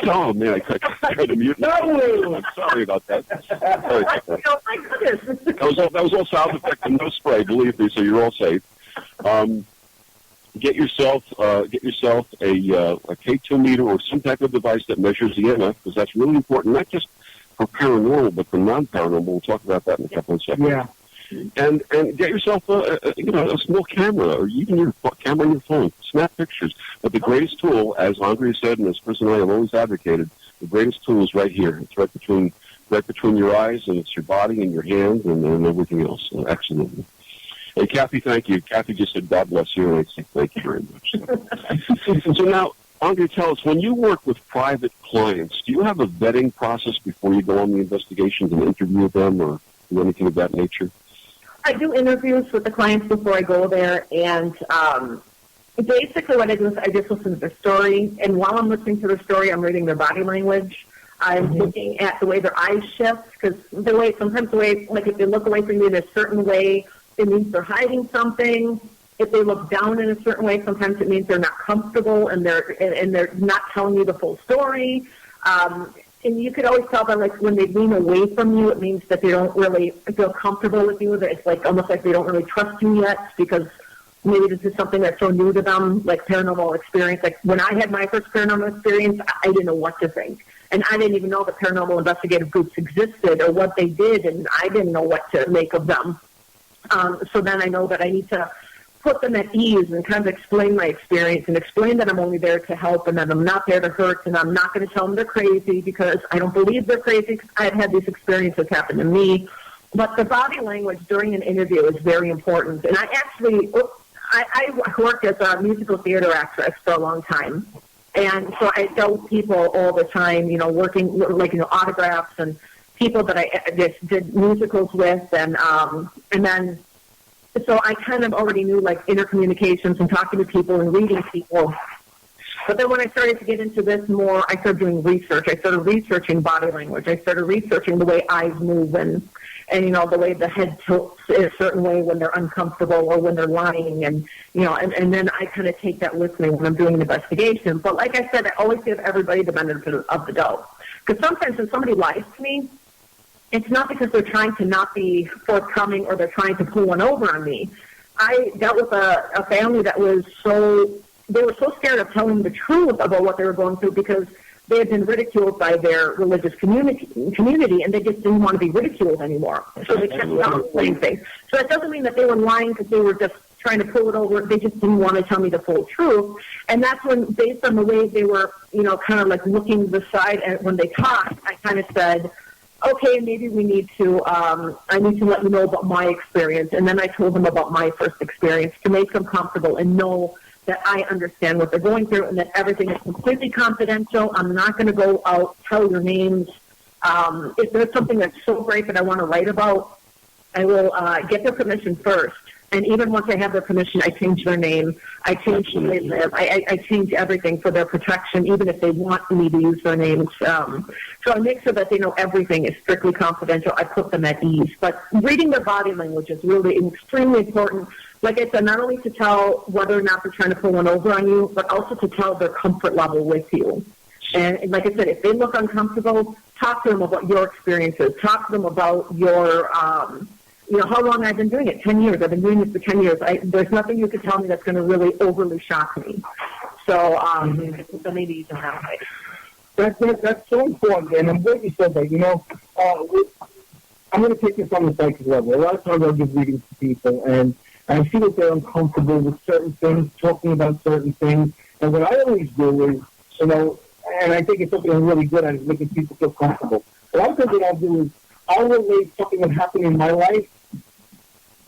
Oh man, I tried to mute. No, I'm sorry about that. Oh my goodness! That was all sound effect and no spray. Believe me, so you're all safe. Get yourself a K2 meter or some type of device that measures EMF, because that's really important, not just for paranormal, but for non-paranormal. We'll talk about that in a couple of seconds. Yeah. And get yourself a small camera, or even your camera on your phone. Snap pictures. But the greatest tool, as Andrea said, and as Chris and I have always advocated, the greatest tool is right here. It's right between your eyes, and it's your body and your hands and everything else. So, absolutely. Hey, Kathy, thank you. Kathy just said, God bless you, and I say thank you very much. So now, Andrea, tell us, when you work with private clients, do you have a vetting process before you go on the investigations and interview them or do anything of that nature? I do interviews with the clients before I go there, and basically what I do is I just listen to their story, and while I'm listening to their story, I'm reading their body language. I'm looking at the way their eyes shift, because sometimes the way, like if they look away from you in a certain way, it means they're hiding something. If they look down in a certain way, sometimes it means they're not comfortable and they're not telling you the full story. And you could always tell by like when they lean away from you, it means that they don't really feel comfortable with you. That it's like almost like they don't really trust you yet because maybe this is something that's so new to them, like paranormal experience. Like when I had my first paranormal experience, I didn't know what to think. And I didn't even know that paranormal investigative groups existed or what they did, and I didn't know what to make of them. So then I know that I need to put them at ease and kind of explain my experience and explain that I'm only there to help and that I'm not there to hurt, and I'm not going to tell them they're crazy because I don't believe they're crazy because I've had these experiences happen to me. But the body language during an interview is very important. And I actually, I worked as a musical theater actress for a long time. And so I dealt with people all the time, working, autographs and people that I just did musicals with, and then so I kind of already knew like intercommunications and talking to people and reading people. But then when I started to get into this more, I started doing research. I started researching body language. I started researching the way eyes move and the way the head tilts in a certain way when they're uncomfortable or when they're lying, and then I kind of take that with me when I'm doing an investigation. But like I said, I always give everybody the benefit of the doubt, because sometimes when somebody lies to me, it's not because they're trying to not be forthcoming or they're trying to pull one over on me. I dealt with a family that was they were so scared of telling the truth about what they were going through because they had been ridiculed by their religious community, and they just didn't want to be ridiculed anymore. So they kept downplaying things. So that doesn't mean that they were lying because they were just trying to pull it over. They just didn't want to tell me the full truth. And that's when, based on the way they were, kind of like looking the side when they talked, I kind of said, okay, maybe we need to, I need to let you know about my experience. And then I told them about my first experience to make them comfortable and know that I understand what they're going through and that everything is completely confidential. I'm not going to go out, tell your names. If there's something that's so great that I want to write about, I will get their permission first. And even once I have their permission, I change their name. I change who they live. I change everything for their protection, even if they want me to use their names. So I make sure that they know everything is strictly confidential. I put them at ease. But reading their body language is really extremely important. Like I said, not only to tell whether or not they're trying to pull one over on you, but also to tell their comfort level with you. And like I said, if they look uncomfortable, talk to them about your experiences. Talk to them about your, how long I've been doing it. 10 years. I've been doing this for 10 years. There's nothing you can tell me that's going to really overly shock me. So maybe you don't have it. That's so important. And I'm glad you said that. I'm going to take this on the psychic level. A lot of times I'll give readings to people, and I see that they're uncomfortable with certain things, talking about certain things. And what I always do is, and I think it's something I'm really good at, is making people feel comfortable. A lot of times what I'll do is I'll relate something that happened in my life,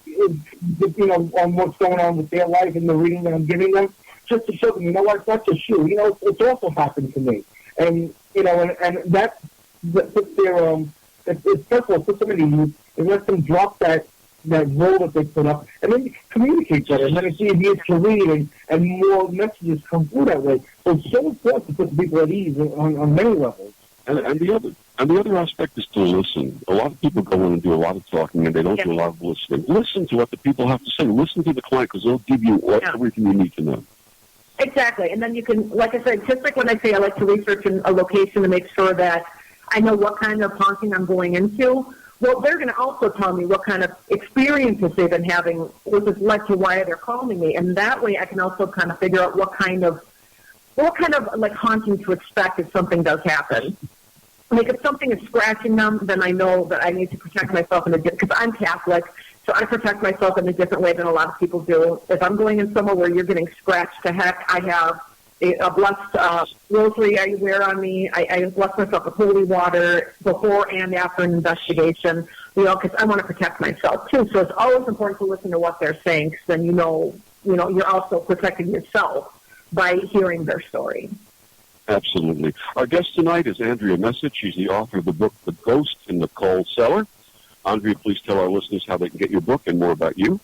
on what's going on with their life and the reading that I'm giving them, just to show them, it's not just you. It's also happened to me. And, and that puts their, it's special for somebody who lets them drop that role that they put up, and then you can communicate better, and then it's easier to read, and more messages come through that way. So it's so important to put people at ease on many levels. And the other aspect is to listen. A lot of people go in and do a lot of talking, and they don't do a lot of listening. Listen to what the people have to say. Listen to the client, because they'll give you everything you need to know. Exactly. And then you can, like I said, just like when I say I like to research a location to make sure that I know what kind of haunting I'm going into, well, they're going to also tell me what kind of experiences they've been having, which has led to why they're calling me. And that way I can also kind of figure out what kind of like haunting to expect if something does happen. Like if something is scratching them, then I know that I need to protect myself because I'm Catholic. So I protect myself in a different way than a lot of people do. If I'm going in somewhere where you're getting scratched to heck, I have a blessed rosary I wear on me. I bless myself with holy water before and after an investigation, because I want to protect myself too. So it's always important to listen to what they're saying, because then you're also protecting yourself by hearing their story. Absolutely. Our guest tonight is Andrea Message. She's the author of the book, The Ghost in the Coal Cellar. Andrea, please tell our listeners how they can get your book and more about you.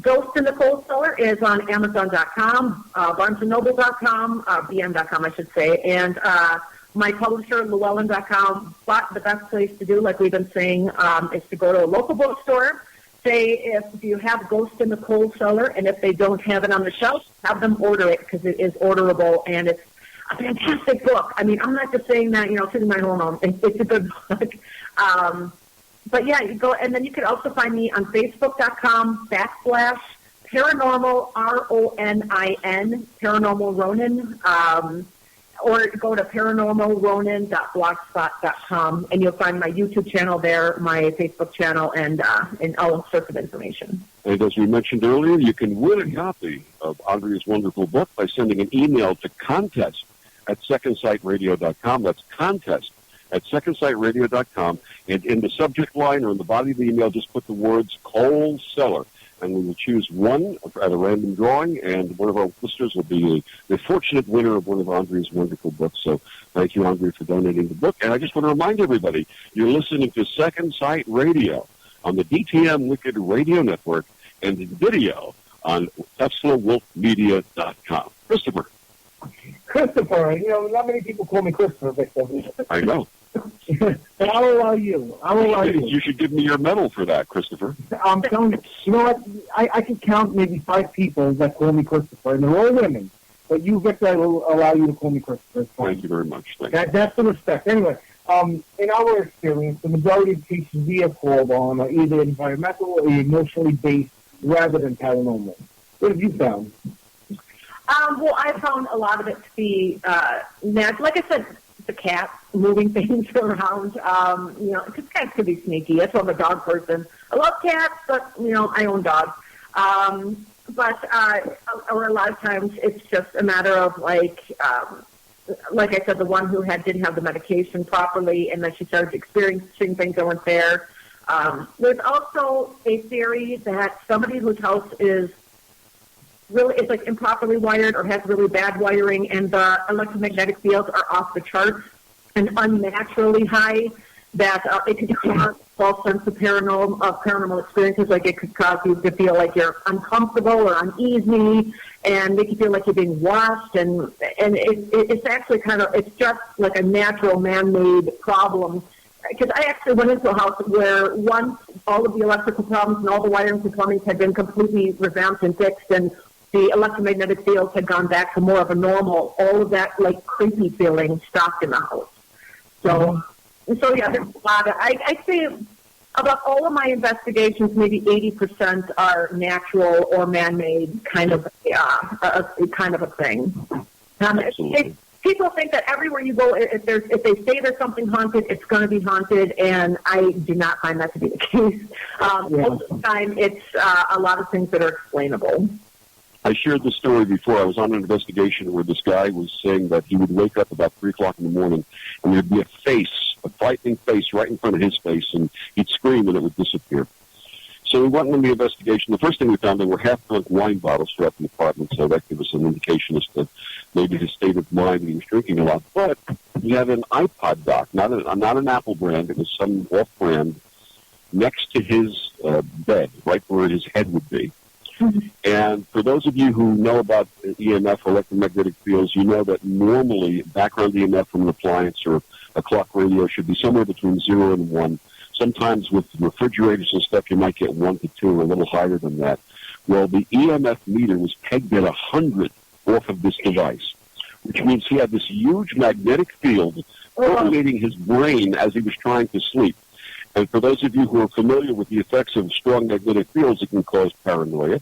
Ghost in the Coal Cellar is on Amazon.com, BarnesandNoble.com, BN.com, I should say, and my publisher, Llewellyn.com. But the best place to do, like we've been saying, is to go to a local bookstore. Say if you have Ghost in the Coal Cellar, and if they don't have it on the shelf, have them order it, because it is orderable, and it's a fantastic book. I mean, I'm not just saying that, sitting my home. It's a good book. But yeah, you go, and then you can also find me on Facebook.com/paranormal, RONIN, Paranormal Ronin, or go to paranormalronin.blogspot.com, and you'll find my YouTube channel there, my Facebook channel, and all sorts of information. And as we mentioned earlier, you can win a copy of Andrea's wonderful book by sending an email to contest@secondsightradio.com. That's contest@secondsightradio.com. And in the subject line or in the body of the email, just put the words Coal Cellar. And we will choose one at a random drawing, and one of our listeners will be the fortunate winner of one of Andrea's wonderful books. So thank you, Andrea, for donating the book. And I just want to remind everybody, you're listening to Second Sight Radio on the DTM Wicked Radio Network and in video on EpsilonWolfMedia.com. Christopher, not many people call me Christopher, Victor. I know. And I'll allow you. You should give me your medal for that, Christopher. I'm telling you, you know what? I can count maybe 5 people that call me Christopher, and they're all women. But you, Victor, I will allow you to call me Christopher. Thank you very much. That's the respect. Anyway, in our experience, the majority of cases we have called on are either environmental or emotionally based rather than paranormal. What have you found? Well, I found a lot of it to be natural. Like I said, the cat moving things around. Because cats can be sneaky. That's why I'm a dog person. I love cats, but I own dogs. Or a lot of times it's just a matter of like I said, the one who didn't have the medication properly, and then she started experiencing things that weren't there. There's also a theory that somebody whose house is like improperly wired or has really bad wiring, and the electromagnetic fields are off the charts and unnaturally high, that it could cause false sense of paranormal experiences. Like it could cause you to feel like you're uncomfortable or uneasy, and make you feel like you're being watched. And it's actually it's just like a natural man-made problem. Because I actually went into a house where once all of the electrical problems and all the wiring and plumbing had been completely revamped and fixed, and the electromagnetic fields had gone back to more of a normal, all of that like creepy feeling stopped in the house. So yeah, there's a lot of, I say about all of my investigations, maybe 80% are natural or man-made kind of a thing. People think that everywhere you go, if they say there's something haunted, it's going to be haunted, and I do not find that to be the case. Most of the time, it's a lot of things that are explainable. I shared this story before. I was on an investigation where this guy was saying that he would wake up about 3 o'clock in the morning, and there'd be a frightening face right in front of his face, and he'd scream and it would disappear. So we went on the investigation. The first thing we found, there were half-drunk wine bottles throughout the apartment, so that gave us an indication as to maybe his state of mind, and he was drinking a lot. But he had an iPod dock, not an Apple brand, it was some off-brand, next to his bed, right where his head would be. And for those of you who know about EMF, electromagnetic fields, you know that normally background EMF from an appliance or a clock radio should be somewhere between 0 and 1. Sometimes with refrigerators and stuff, you might get 1 to 2, or a little higher than that. Well, the EMF meter was pegged at 100 off of this device, which means he had this huge magnetic field permeating his brain as he was trying to sleep. And for those of you who are familiar with the effects of strong magnetic fields, it can cause paranoia.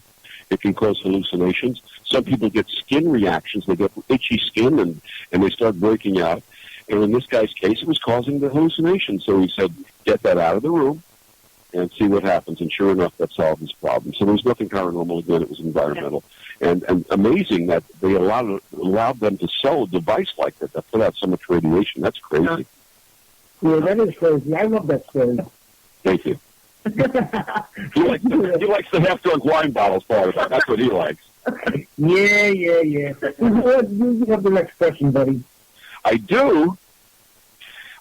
It can cause hallucinations. Some people get skin reactions. They get itchy skin, and they start breaking out. And in this guy's case, it was causing the hallucination. So he said, get that out of the room. and see what happens. And sure enough, that solved his problem. So there was nothing paranormal again. It was environmental. And amazing that they allowed them to sell a device like that put out so much radiation. That's crazy. Yeah, that is crazy. I love that story. Thank you. He likes the half-drunk wine bottles part of it. That's what he likes. Yeah. You have the next question, buddy. I do.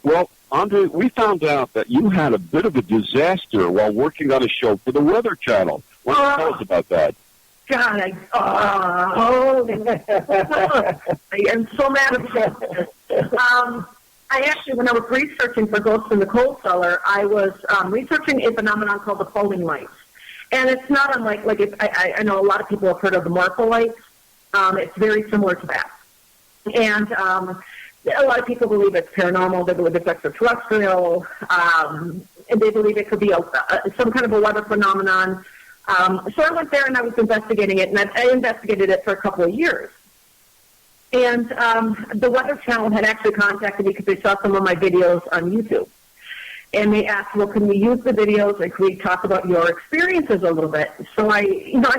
Well, Andre, we found out that you had a bit of a disaster while working on a show for the Weather Channel. Why don't you tell us about that? God, I am so mad about this. I actually, when I was researching for Ghosts in the Coal Cellar, I was researching a phenomenon called the folding lights. And it's not unlike, I know a lot of people have heard of the Marco lights. It's very similar to that. And a lot of people believe it's paranormal. They believe it's extraterrestrial. And they believe it could be some kind of a weather phenomenon. So I went there and I was investigating it, and I investigated it for a couple of years. And the Weather Channel had actually contacted me because they saw some of my videos on YouTube. And they asked, well, can we use the videos and can we talk about your experiences a little bit? So I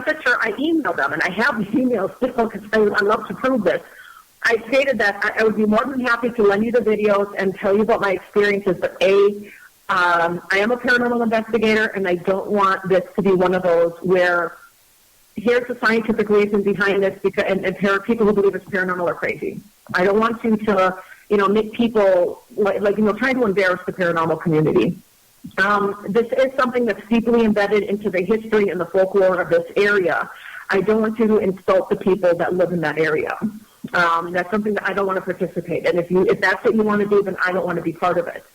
said, sure. I emailed them, and I have the emails still because I love to prove this. I stated that I would be more than happy to lend you the videos and tell you about my experiences, but I am a paranormal investigator, and I don't want this to be one of those where here's the scientific reason behind this, because and people who believe it's paranormal are crazy. I don't want you to, make people trying to embarrass the paranormal community. This is something that's deeply embedded into the history and the folklore of this area. I don't want you to insult the people that live in that area. That's something that I don't want to participate in. If that's what you want to do, then I don't want to be part of it.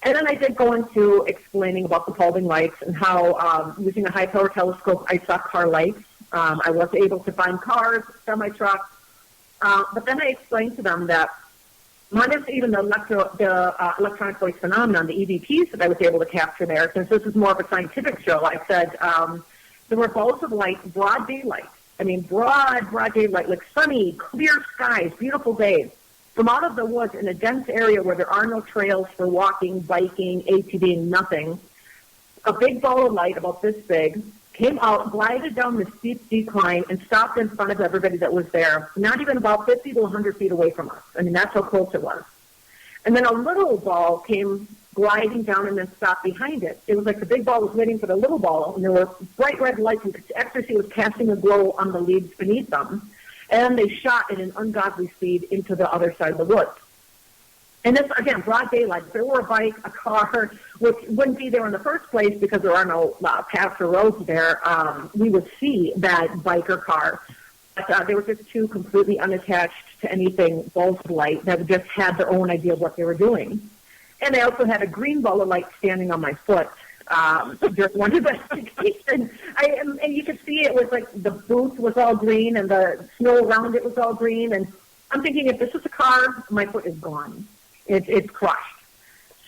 And then I did go into explaining about the folding lights and how using a high-power telescope, I saw car lights. I was able to find cars, semi-trucks. But then I explained to them that not just even the electronic voice phenomenon, the EVPs that I was able to capture there, since this is more of a scientific show, I said there were balls of light, broad daylight. I mean, broad daylight, like sunny, clear skies, beautiful days, from out of the woods in a dense area where there are no trails for walking, biking, ATVing, nothing. A big ball of light about this big came out, glided down the steep decline, and stopped in front of everybody that was there, not even about 50 to 100 feet away from us. I mean, that's how close it was. And then a little ball came gliding down and then stopped behind it. It was like the big ball was waiting for the little ball, and there were bright red lights, and you could actually see it was casting a glow on the leaves beneath them. And they shot at an ungodly speed into the other side of the woods. And this, again, broad daylight. If there were a bike, a car, which wouldn't be there in the first place because there are no paths or roads there, we would see that bike or car. But they were just two completely unattached to anything balls of light that just had their own idea of what they were doing. And I also had a green ball of light standing on my foot during one investigation. And you could see it was like the booth was all green and the snow around it was all green. And I'm thinking, if this is a car, my foot is gone. It's crushed.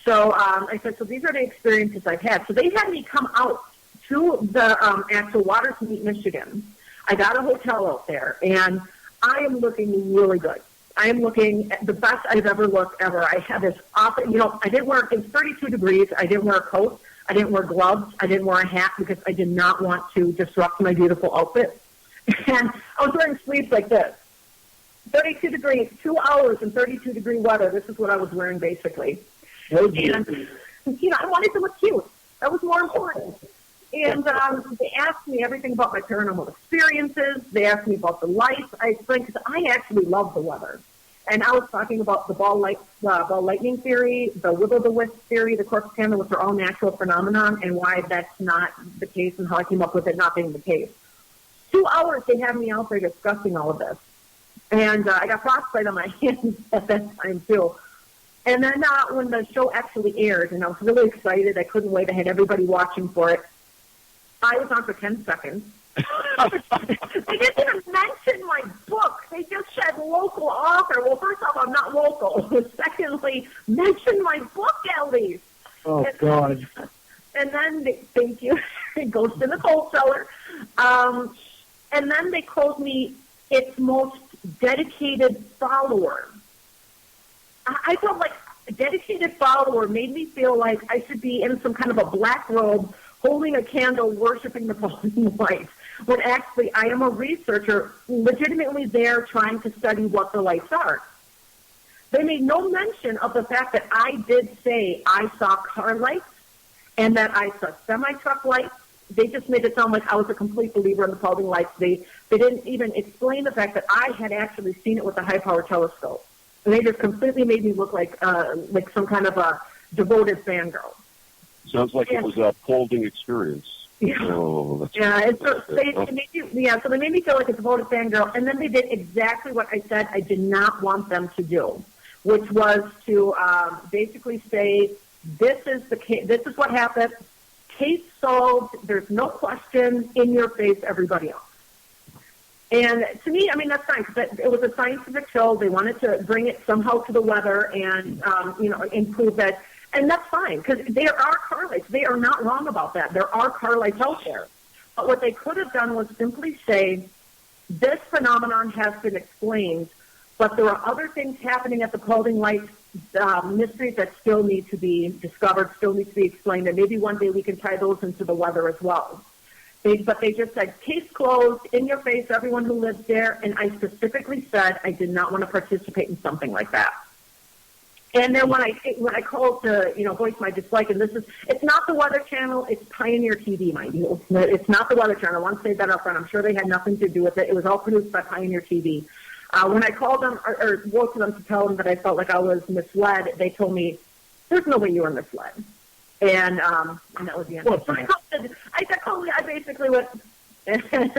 So I said, so these are the experiences I've had. So they had me come out to the actual Watersmeet, Michigan. I got a hotel out there, and I am looking really good. I am looking at the best I've ever looked ever. I had this awesome, I didn't wear, it was 32 degrees. I didn't wear a coat. I didn't wear gloves. I didn't wear a hat because I did not want to disrupt my beautiful outfit. And I was wearing sleeves like this. 32 degrees, 2 hours in 32-degree weather. This is what I was wearing, basically. And, I wanted to look cute. That was more important. And they asked me everything about my paranormal experiences. They asked me about the lights. I explained, because I actually love the weather. And I was talking about the ball lightning theory, the will-o'-the-wisp theory, the corpse candle, which are all natural phenomenon, and why that's not the case and how I came up with it not being the case. 2 hours they had me out there discussing all of this. And I got frostbite on my hands at that time, too. And then when the show actually aired, and I was really excited, I couldn't wait, I had everybody watching for it, I was on for 10 seconds. They didn't even mention my book. They just said local author. Well, first off, I'm not local. Secondly, mention my book at least. Oh, God. And then, thank you, it goes to the coal cellar. And then they called me its most dedicated follower. I felt like a dedicated follower made me feel like I should be in some kind of a black robe holding a candle, worshiping the falling lights, when actually I am a researcher legitimately there trying to study what the lights are. They made no mention of the fact that I did say I saw car lights and that I saw semi-truck lights. They just made it sound like I was a complete believer in the falling lights. They didn't even explain the fact that I had actually seen it with a high-power telescope. And they just completely made me look like some kind of a devoted fangirl. Sounds like it was a folding experience. Yeah. Oh, that's And so they made me feel like a devoted fangirl, and then they did exactly what I said I did not want them to do, which was to basically say, this is what happened, case solved, there's no question, in your face, everybody else. And to me, I mean, that's fine, because it was a scientific show. They wanted to bring it somehow to the weather and, improve that. And that's fine, because there are car lights. They are not wrong about that. There are car lights out there. But what they could have done was simply say, this phenomenon has been explained, but there are other things happening at the Clairaudient lights, mysteries that still need to be discovered, still need to be explained, and maybe one day we can tie those into the weather as well. But they just said, case closed, in your face, everyone who lives there, and I specifically said I did not want to participate in something like that. And then when I called to voice my dislike, and it's not the Weather Channel, it's Pioneer TV, mind you. It's not the Weather Channel. I want to say that up front. I'm sure they had nothing to do with it. It was all produced by Pioneer TV. When I called them or wrote to them to tell them that I felt like I was misled, they told me, there's no way you were misled. And that was the end. I basically went, and that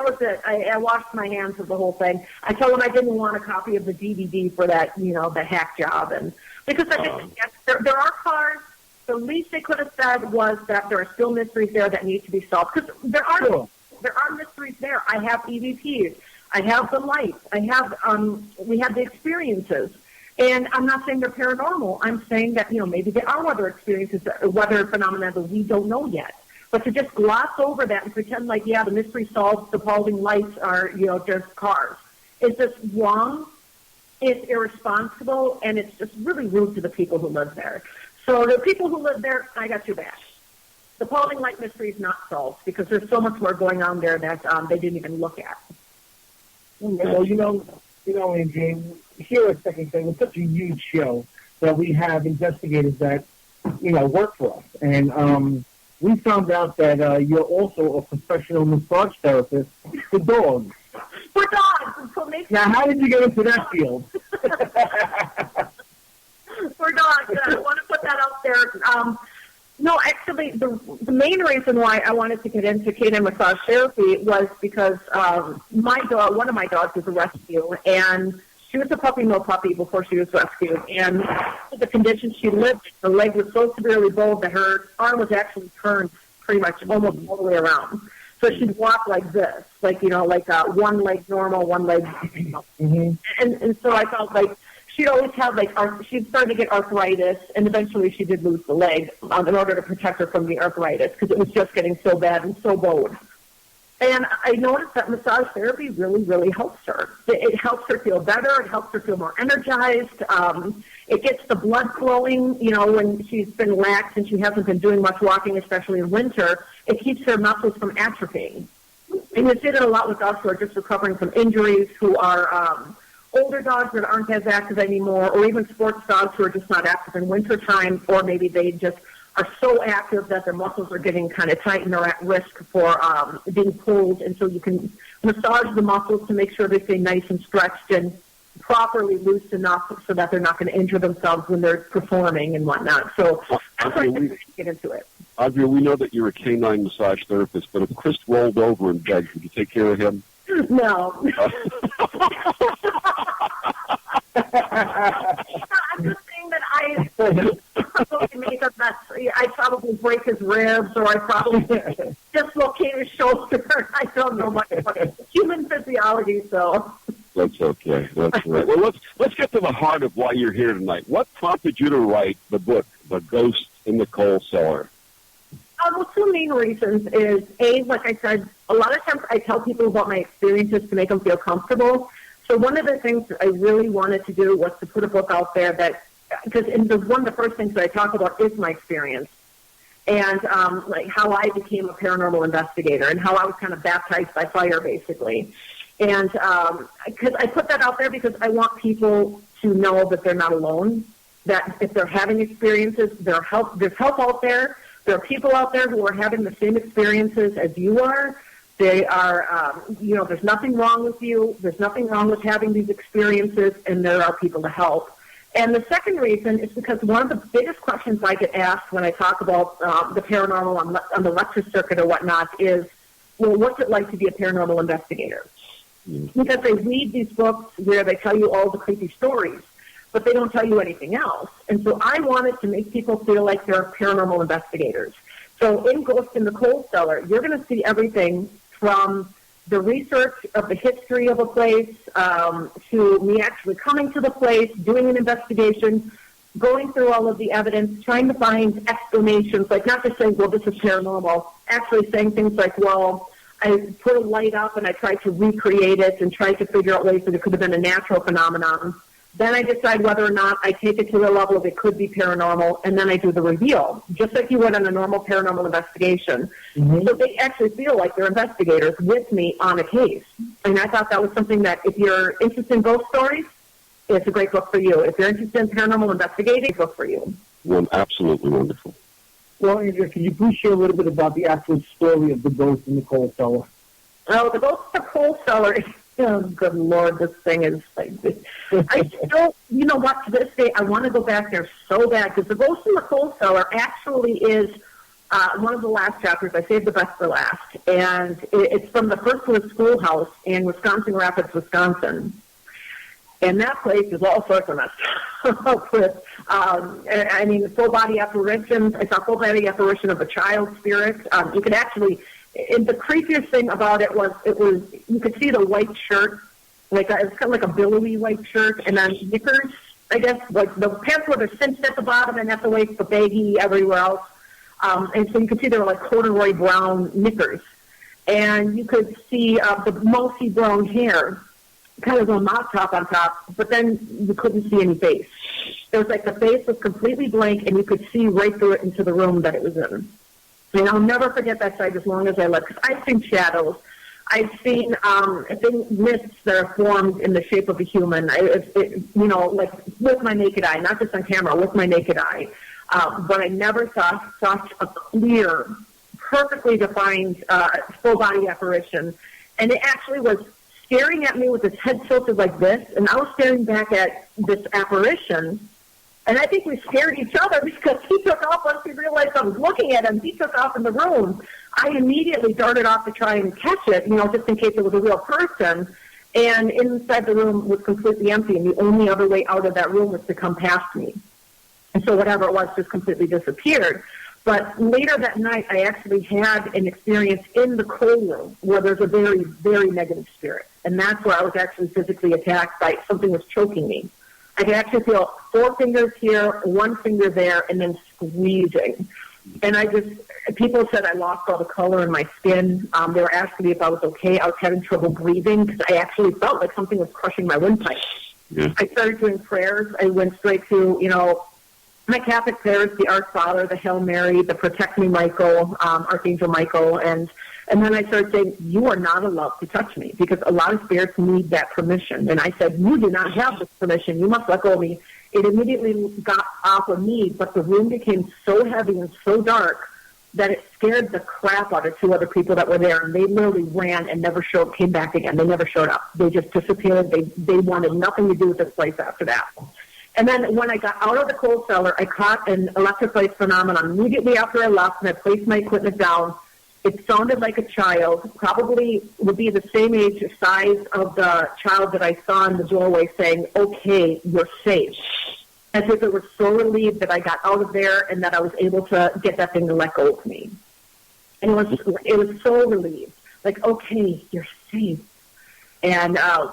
was it. I washed my hands of the whole thing. I told them I didn't want a copy of the DVD for that, the hack job, and because I think there are cars. The least they could have said was that there are still mysteries there that need to be solved, because there are mysteries there. I have EVPs. I have the lights. I have we have the experiences. And I'm not saying they're paranormal. I'm saying that, maybe there are weather experiences, weather phenomena that we don't know yet. But to just gloss over that and pretend like, the mystery solved, the falling lights are, just cars, is just wrong, it's irresponsible, and it's just really rude to the people who live there. So the people who live there, I got your back. The falling light mystery is not solved because there's so much more going on there that they didn't even look at. Well, Angie, here at Second Sight, we're such a huge show that we have investigators that, work for us. And we found out that you're also a professional massage therapist for dogs. For dogs! So now, how did you get into that field? For dogs. I want to put that out there. No, actually, the main reason why I wanted to get into canine massage therapy was because one of my dogs was a rescue, and she was a puppy mill puppy before she was rescued. And the condition she lived in, her leg was so severely bowed that her arm was actually turned pretty much almost all the way around. So she'd walk like this, like one leg normal, one leg. Mm-hmm. And so I felt like she'd always have she'd start to get arthritis, and eventually she did lose the leg in order to protect her from the arthritis because it was just getting so bad and so bowed. And I noticed that massage therapy really, really helps her. It helps her feel better. It helps her feel more energized. It gets the blood flowing, when she's been lax and she hasn't been doing much walking, especially in winter. It keeps her muscles from atrophying. And we see that a lot with dogs who are just recovering from injuries, who are older dogs that aren't as active anymore, or even sports dogs who are just not active in wintertime, or maybe they just are so active that their muscles are getting kind of tight and they're at risk for being pulled. And so you can massage the muscles to make sure they stay nice and stretched and properly loose enough so that they're not going to injure themselves when they're performing and whatnot. So that's why I get into it. Audrey, we know that you're a canine massage therapist, but if Chris rolled over and begged, would you take care of him? No. I'm just saying that I probably make a mess. I probably break his ribs, or I probably dislocate his shoulder. I don't know much about human physiology, so. That's okay. That's right. Well, let's get to the heart of why you're here tonight. What prompted you to write the book, The Ghost in the Coal Cellar? Well, two main reasons is, A, like I said, a lot of times I tell people about my experiences to make them feel comfortable. So one of the things that I really wanted to do was to put a book out there that, because one of the first things that I talk about is my experience. and like how I became a paranormal investigator and how I was kind of baptized by fire, basically. And because I put that out there because I want people to know that they're not alone, that if they're having experiences, there's help out there. There are people out there who are having the same experiences as you are. They are, there's nothing wrong with you. There's nothing wrong with having these experiences, and there are people to help. And the second reason is because one of the biggest questions I get asked when I talk about the paranormal on the lecture circuit or whatnot is, well, what's it like to be a paranormal investigator? Because they read these books where they tell you all the creepy stories, but they don't tell you anything else. And so I wanted to make people feel like they're paranormal investigators. So in Ghost in the Coal Cellar, you're going to see everything from the research of the history of a place to me actually coming to the place, doing an investigation, going through all of the evidence, trying to find explanations, like not just saying, well, this is paranormal, actually saying things like, well, I put a light up and I tried to recreate it and tried to figure out ways that it could have been a natural phenomenon. Then I decide whether or not I take it to the level of it could be paranormal, and then I do the reveal, just like you would on a normal paranormal investigation. Mm-hmm. So they actually feel like they're investigators with me on a case. And I thought that was something that if you're interested in ghost stories, it's a great book for you. If you're interested in paranormal investigating, it's a book for you. Well, absolutely wonderful. Well, Andrea, can you please share a little bit about the actual story of the ghost in the coal cellar? Oh, the ghost in the coal cellar. Oh, good Lord, this thing is like this. I still, you know what, to this day, I want to go back there so bad, because the ghost in the coal cellar actually is one of the last chapters. I saved the best for last. And it's from the First Woods Schoolhouse in Wisconsin Rapids, Wisconsin. And that place is all sorts of messed up with, I mean, full-body apparitions. I saw a full-body apparition of a child spirit. You could actually... And the creepiest thing about it was you could see the white shirt, it was kind of like a billowy white shirt, and then knickers, I guess, like the pants were cinched at the bottom and at the waist, but baggy everywhere else. And so you could see they were like corduroy brown knickers. And you could see the mousy brown hair, kind of a mop top on top, but then you couldn't see any face. It was like the face was completely blank, and you could see right through it into the room that it was in. And I'll never forget that sight as long as I live, because I've seen shadows. I've seen mists that are formed in the shape of a human, like with my naked eye, not just on camera, with my naked eye. But I never saw such a clear, perfectly defined full-body apparition. And it actually was staring at me with its head tilted like this, and I was staring back at this apparition. And I think we scared each other because he took off once he realized I was looking at him. He took off in the room. I immediately darted off to try and catch it, just in case it was a real person. And inside the room was completely empty, and the only other way out of that room was to come past me. And so whatever it was just completely disappeared. But later that night, I actually had an experience in the coal room where there's a very, very negative spirit. And that's where I was actually physically attacked by something was choking me. I could actually feel 4 fingers here, 1 finger there, and then squeezing. And people said I lost all the color in my skin. They were asking me if I was okay. I was having trouble breathing because I actually felt like something was crushing my windpipe. Yeah. I started doing prayers. I went straight to, my Catholic prayers, the Our Father, the Hail Mary, the Protect Me Michael, Archangel Michael, and then I started saying, you are not allowed to touch me, because a lot of spirits need that permission. And I said, you do not have this permission. You must let go of me. It immediately got off of me, but the room became so heavy and so dark that it scared the crap out of 2 other people that were there. And they literally ran and never came back again. They never showed up. They just disappeared. They wanted nothing to do with this place after that. And then when I got out of the coal cellar, I caught an electrified phenomenon immediately after I left, and I placed my equipment down. It sounded like a child, probably would be the same age, size of the child that I saw in the doorway saying, okay, you're safe. As if it was so relieved that I got out of there and that I was able to get that thing to let go of me. And it was so relieved, like, okay, you're safe. And so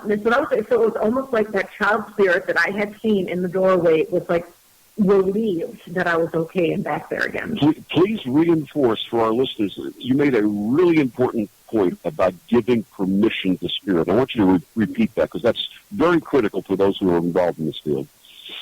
it was almost like that child spirit that I had seen in the doorway was like relieved that I was okay and back there again. Please reinforce for our listeners, you made a really important point about giving permission to spirit. I want you to repeat that, because that's very critical for those who are involved in this field.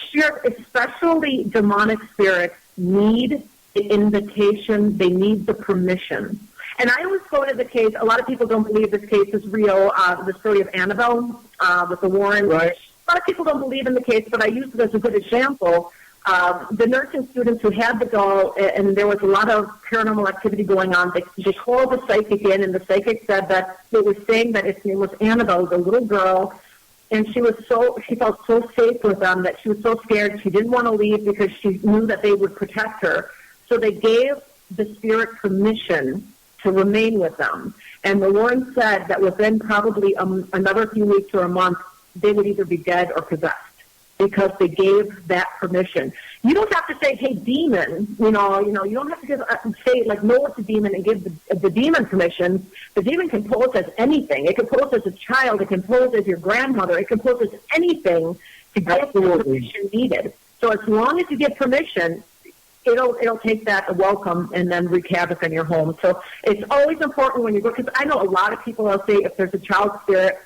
Spirit, especially demonic spirits, need the invitation. They need the permission. And I always go to the case, a lot of people don't believe this case is real, the story of Annabelle with the Warrens. Right. A lot of people don't believe in the case, but I use it as a good example. The nursing students who had to go, and there was a lot of paranormal activity going on, they called the psychic in, and the psychic said that they were saying that its name was Annabelle, the little girl, and she felt so safe with them that she was so scared she didn't want to leave because she knew that they would protect her. So they gave the spirit permission to remain with them. And the Warren said that within probably another few weeks or a month, they would either be dead or possessed because they gave that permission. You don't have to say, hey, demon, you don't have to say, like, no, it's a demon and give the demon permission. The demon can pose as anything. It can pose as a child. It can pose as your grandmother. It can pose as anything to get the permission needed. So as long as you get permission, it'll take that welcome and then wreak havoc in your home. So it's always important when you go, because I know a lot of people will say if there's a child spirit,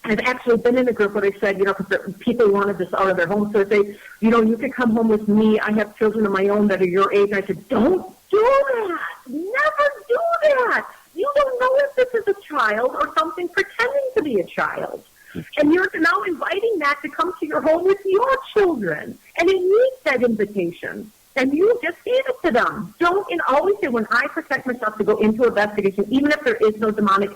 I've actually been in a group where they said, because people wanted this out of their home, so they say, you could come home with me. I have children of my own that are your age. And I said, don't do that. Never do that. You don't know if this is a child or something pretending to be a child. And you're now inviting that to come to your home with your children. And it needs that invitation. And you just gave it to them. And always say, when I protect myself to go into investigation, even if there is no demonic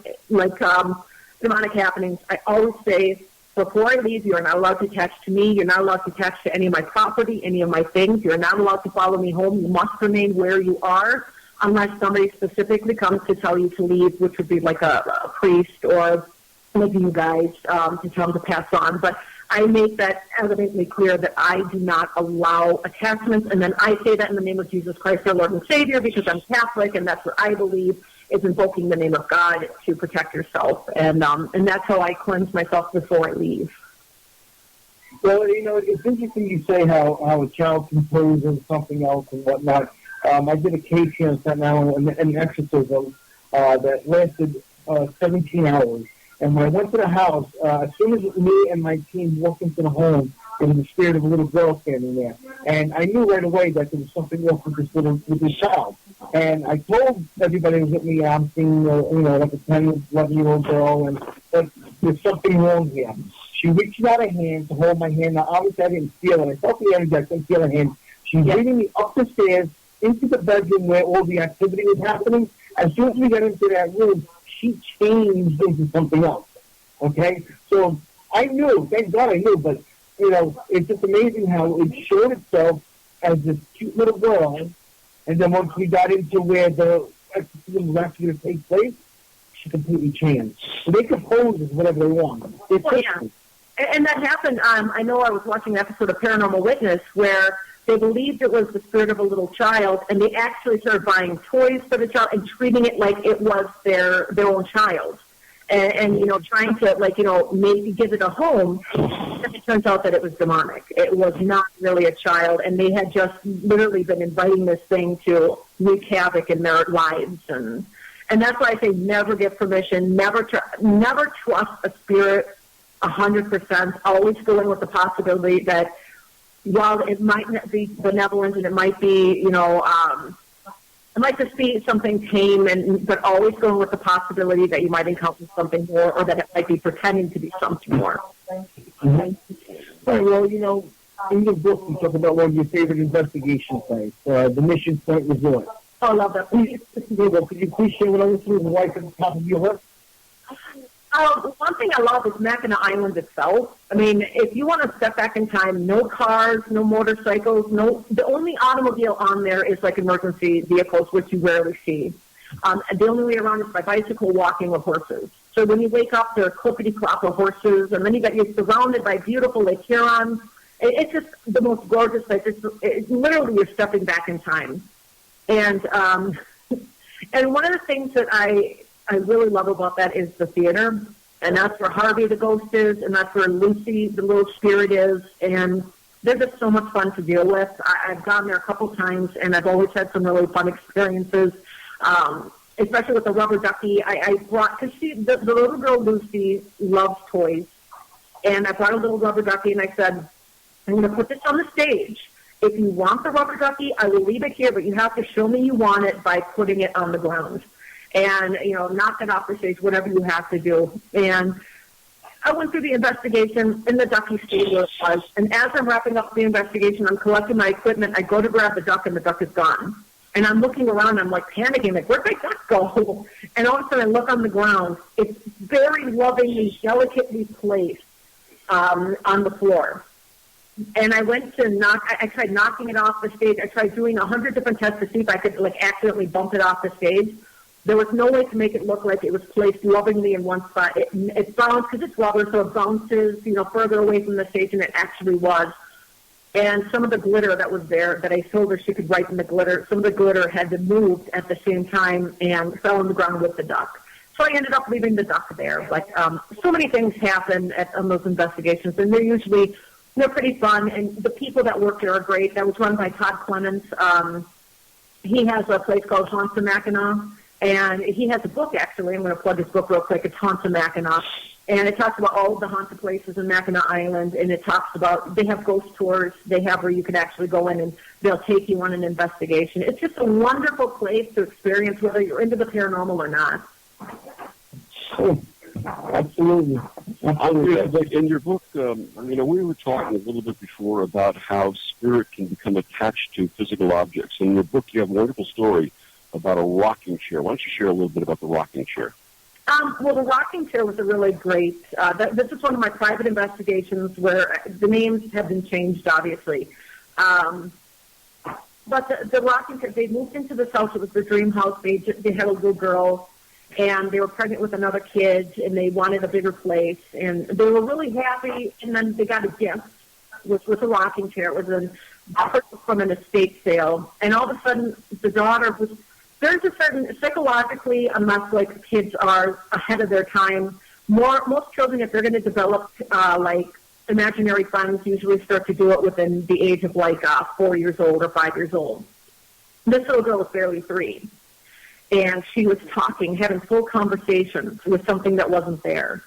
happenings, I always say, before I leave, you're not allowed to attach to me. You're not allowed to attach to any of my property, any of my things. You're not allowed to follow me home. You must remain where you are unless somebody specifically comes to tell you to leave, which would be like a priest or maybe you guys to tell them to pass on. But I make that evidently clear that I do not allow attachments. And then I say that in the name of Jesus Christ, our Lord and Savior, because I'm Catholic, and that's what I believe is invoking the name of God to protect yourself. And that's how I cleanse myself before I leave. Well, it's interesting you say how a child can pose as something else and whatnot. I did a case here in Staten Island, an exorcism that lasted 17 hours. And when I went to the house, as soon as me and my team walked into the home, there was the spirit of a little girl standing there. And I knew right away that there was something wrong with this child. And I told everybody who was with me, I'm seeing, like a 10, 11-year-old girl, but there's something wrong here. She reached out a hand to hold my hand. Now, obviously, I didn't feel it. I felt the energy. I couldn't feel her hand. She's leading me up the stairs into the bedroom where all the activity was happening. As soon as we got into that room, she changed into something else, okay? So I knew, thank God I knew, but, it's just amazing how it showed itself as this cute little girl, and then once we got into where the exorcism was actually going to take place, she completely changed. So they can pose as whatever they want. And that happened, I know I was watching an episode of Paranormal Witness where they believed it was the spirit of a little child, and they actually started buying toys for the child and treating it like it was their own child. And trying to, maybe give it a home. And it turns out that it was demonic. It was not really a child, and they had just literally been inviting this thing to wreak havoc in their lives. And that's why I say never give permission, never trust a spirit 100%. Always go in with the possibility that while it might not be benevolent and it might be, it might just be something tame, but always going with the possibility that you might encounter something more, or that it might be pretending to be something more. Mm-hmm. Right, well, in your book you talk about one of your favorite investigation sites, the Mission Point Resort. Oh, I love that. Could you please share with us the wife at the top of your list? One thing I love is Mackinac Island itself. I mean, if you want to step back in time, no cars, no motorcycles, the only automobile on there is like emergency vehicles, which you rarely see. And the only way around is by bicycle, walking, or horses. So when you wake up, there are clippity-clop of horses, and then you're surrounded by beautiful Lake Huron. It's just the most gorgeous place. It's literally you're stepping back in time. And one of the things that I really love about that is the theater, and that's where Harvey the ghost is, and that's where Lucy the little spirit is, and they're just so much fun to deal with. I've gone there a couple times, and I've always had some really fun experiences, especially with the rubber ducky. I brought, because the little girl Lucy loves toys, and I brought a little rubber ducky, and I said, I'm going to put this on the stage, if you want the rubber ducky, I will leave it here, but you have to show me you want it by putting it on the ground. And, knock it off the stage, whatever you have to do. And I went through the investigation, and the ducky stayed where it was. And as I'm wrapping up the investigation, I'm collecting my equipment. I go to grab the duck, and the duck is gone. And I'm looking around, I'm like panicking, like, where'd my duck go? And all of a sudden, I look on the ground. It's very lovingly, delicately placed on the floor. And I went to I tried knocking it off the stage. I tried doing 100 different tests to see if I could, accidentally bump it off the stage. There was no way to make it look like it was placed lovingly in one spot. It bounced, because it's rubber, so it bounces, further away from the stage than it actually was. And some of the glitter that was there that I told her she could write in the glitter, some of the glitter had been moved at the same time and fell on the ground with the duck. So I ended up leaving the duck there. But so many things happen on those investigations, and they're pretty fun. And the people that work there are great. That was run by Todd Clements. He has a place called Haunts of Mackinac, and he has a book, actually. I'm going to plug his book real quick. It's Haunts of Mackinac. And it talks about all of the haunted places in Mackinac Island, and it talks about, they have ghost tours they have where you can actually go in and they'll take you on an investigation. It's just a wonderful place to experience, whether you're into the paranormal or not. Oh, absolutely. In your book, we were talking a little bit before about how spirit can become attached to physical objects. In your book, you have a wonderful story about a rocking chair. Why don't you share a little bit about the rocking chair? Well, the rocking chair was a really great, this is one of my private investigations where the names have been changed, obviously. But the rocking chair, they moved into this house. It was their dream house. They had a little girl, and they were pregnant with another kid, and they wanted a bigger place. And they were really happy, and then they got a gift, which was a rocking chair. It was from an estate sale. And all of a sudden, the daughter was... There's a certain, psychologically, unless kids are ahead of their time, most children, if they're going to develop imaginary friends, usually start to do it within the age of 4 years old or 5 years old. This little girl was barely 3, and she was having full conversations with something that wasn't there.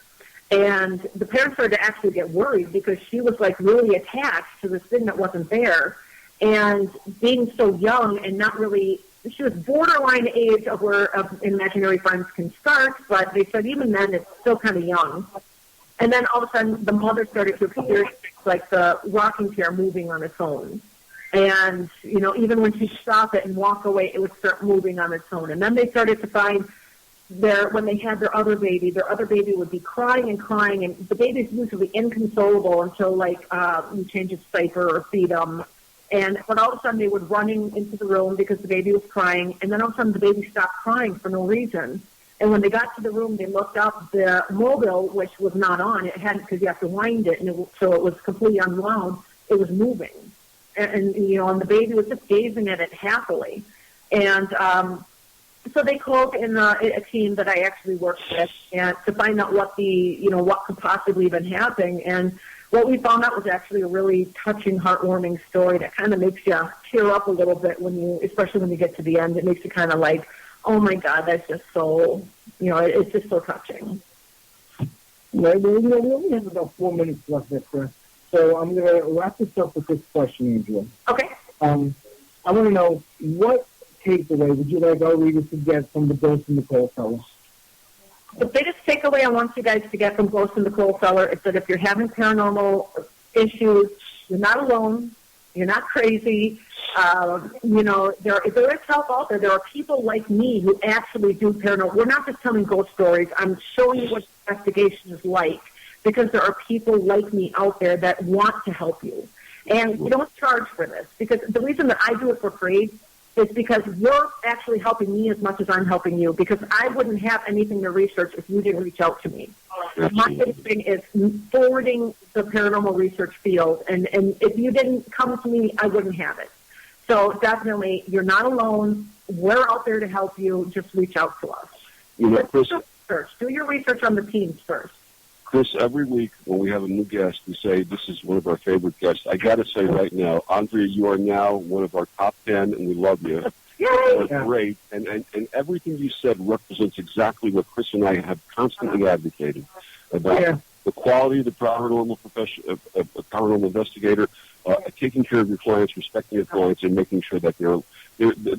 And the parents started to actually get worried because she was really attached to this thing that wasn't there, and being so young and not really. She was borderline age of where imaginary friends can start, but they said even then it's still kind of young. And then all of a sudden the mother started to experience the rocking chair moving on its own. And, even when she'd stop it and walk away, it would start moving on its own. And then they started to find when they had their other baby would be crying and crying, and the baby's usually inconsolable until you change its diaper or feed them. But all of a sudden they would running into the room because the baby was crying, and then all of a sudden the baby stopped crying for no reason. And when they got to the room, they looked up the mobile, which was not on. It hadn't, because you have to wind it, and so it was completely unwound. It was moving, and the baby was just gazing at it happily. And so they called in a team that I actually worked with, and to find out what what could possibly have been happening. And what we found out was actually a really touching, heartwarming story that kind of makes you tear up a little bit especially when you get to the end. It makes you kind of oh my God, that's just so, it's just so touching. Well, we only have about 4 minutes left there, Chris. So I'm going to wrap this up with this question, Angela. Okay. I want to know, what takeaway would you like our readers to get from the Ghost in the Coal Cellar? The biggest takeaway I want you guys to get from Ghost in the Coal Cellar is that if you're having paranormal issues, you're not alone. You're not crazy. There is help out there. There are people like me who actually do paranormal. We're not just telling ghost stories. I'm showing you what investigation is like, because there are people like me out there that want to help you. And you don't charge for this, because the reason that I do it for free is because you're actually helping me as much as I'm helping you, because I wouldn't have anything to research if you didn't reach out to me. My biggest thing is forwarding the paranormal research field, and if you didn't come to me, I wouldn't have it. So definitely, you're not alone. We're out there to help you. Just reach out to us. Chris, do your research on the teams first. Chris, every week when we have a new guest, we say this is one of our favorite guests. I got to say right now, Andrea, you are now one of our top 10, and we love you. Yay! You're great, and everything you said represents exactly what Chris and I have constantly advocated about the quality of the paranormal profession, paranormal investigator, taking care of your clients, respecting your clients, and making sure that they're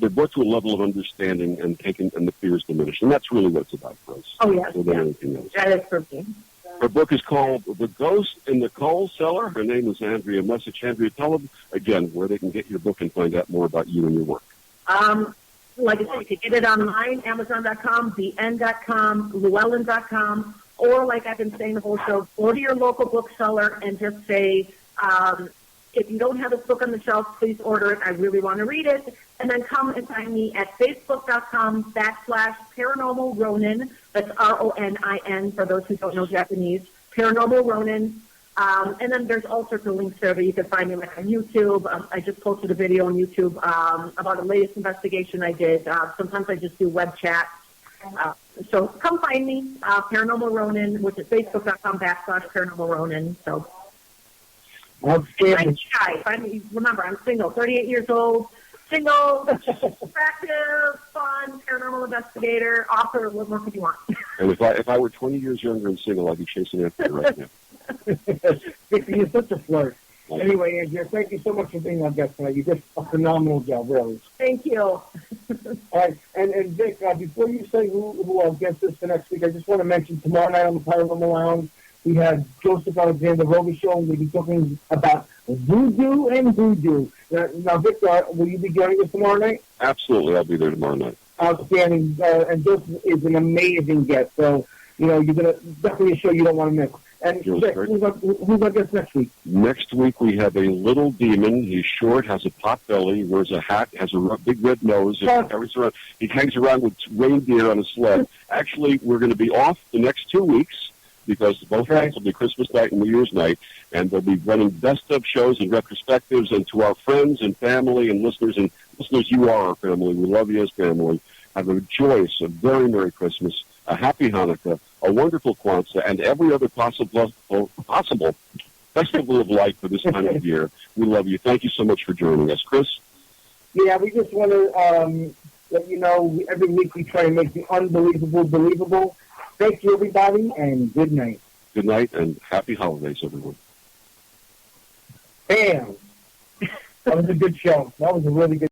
brought to a level of understanding and the fears diminished. And that's really what it's about for us. Oh, yes. More than anything else. That is for me. Her book is called The Ghost in the Coal Cellar. Her name is Andrea Messich. Andrea, tell them again where they can get your book and find out more about you and your work. Like I said, you can get it online, Amazon.com, BN.com, Llewellyn.com, or like I've been saying the whole show, go to your local bookseller and just say, if you don't have this book on the shelf, please order it. I really want to read it. And then come and find me at Facebook.com/Paranormal Ronin. That's RONIN for those who don't know Japanese. Paranormal Ronin. And then there's all sorts of links there that you can find me, like on YouTube. I just posted a video on YouTube about the latest investigation I did. Sometimes I just do web chat. So come find me, Paranormal Ronin, which is Facebook.com/Paranormal Ronin. So outstanding. Remember, I'm single, 38 years old, single, attractive, fun, paranormal investigator, author. What more could you want? And if I were 20 years younger and single, I'd be chasing after you right now. Victor, you're such a flirt. Anyway, Andrea, thank you so much for being our guest tonight. You did a phenomenal job, really. Thank you. All right, and Vic, before you say who our guest is for next week, I just want to mention tomorrow night on the Paranormal Lounge, we have Joseph Alexander Roby Show, and we'll be talking about voodoo and voodoo. Now, Victor, will you be joining us tomorrow night? Absolutely, I'll be there tomorrow night. Outstanding, and Joseph is an amazing guest, so, you're going to definitely a show you don't want to miss. And Vic, who's our guest next week? Next week we have a little demon. He's short, has a pot belly, wears a hat, has a big red nose. He hangs around with reindeer on a sled. Actually, we're going to be off the next 2 weeks because both nights will be Christmas night and New Year's night, and they'll be running best-of shows and retrospectives. And to our friends and family and listeners, you are our family. We love you as family. Have a joyous, a very Merry Christmas, a Happy Hanukkah, a wonderful Kwanzaa, and every other possible festival of life for this time of year. We love you. Thank you so much for joining us. Chris? Yeah, we just want to let you know every week we try to make the unbelievable believable. Thank you, everybody, and good night. Good night, and happy holidays, everyone. Bam! That was a good show. That was a really good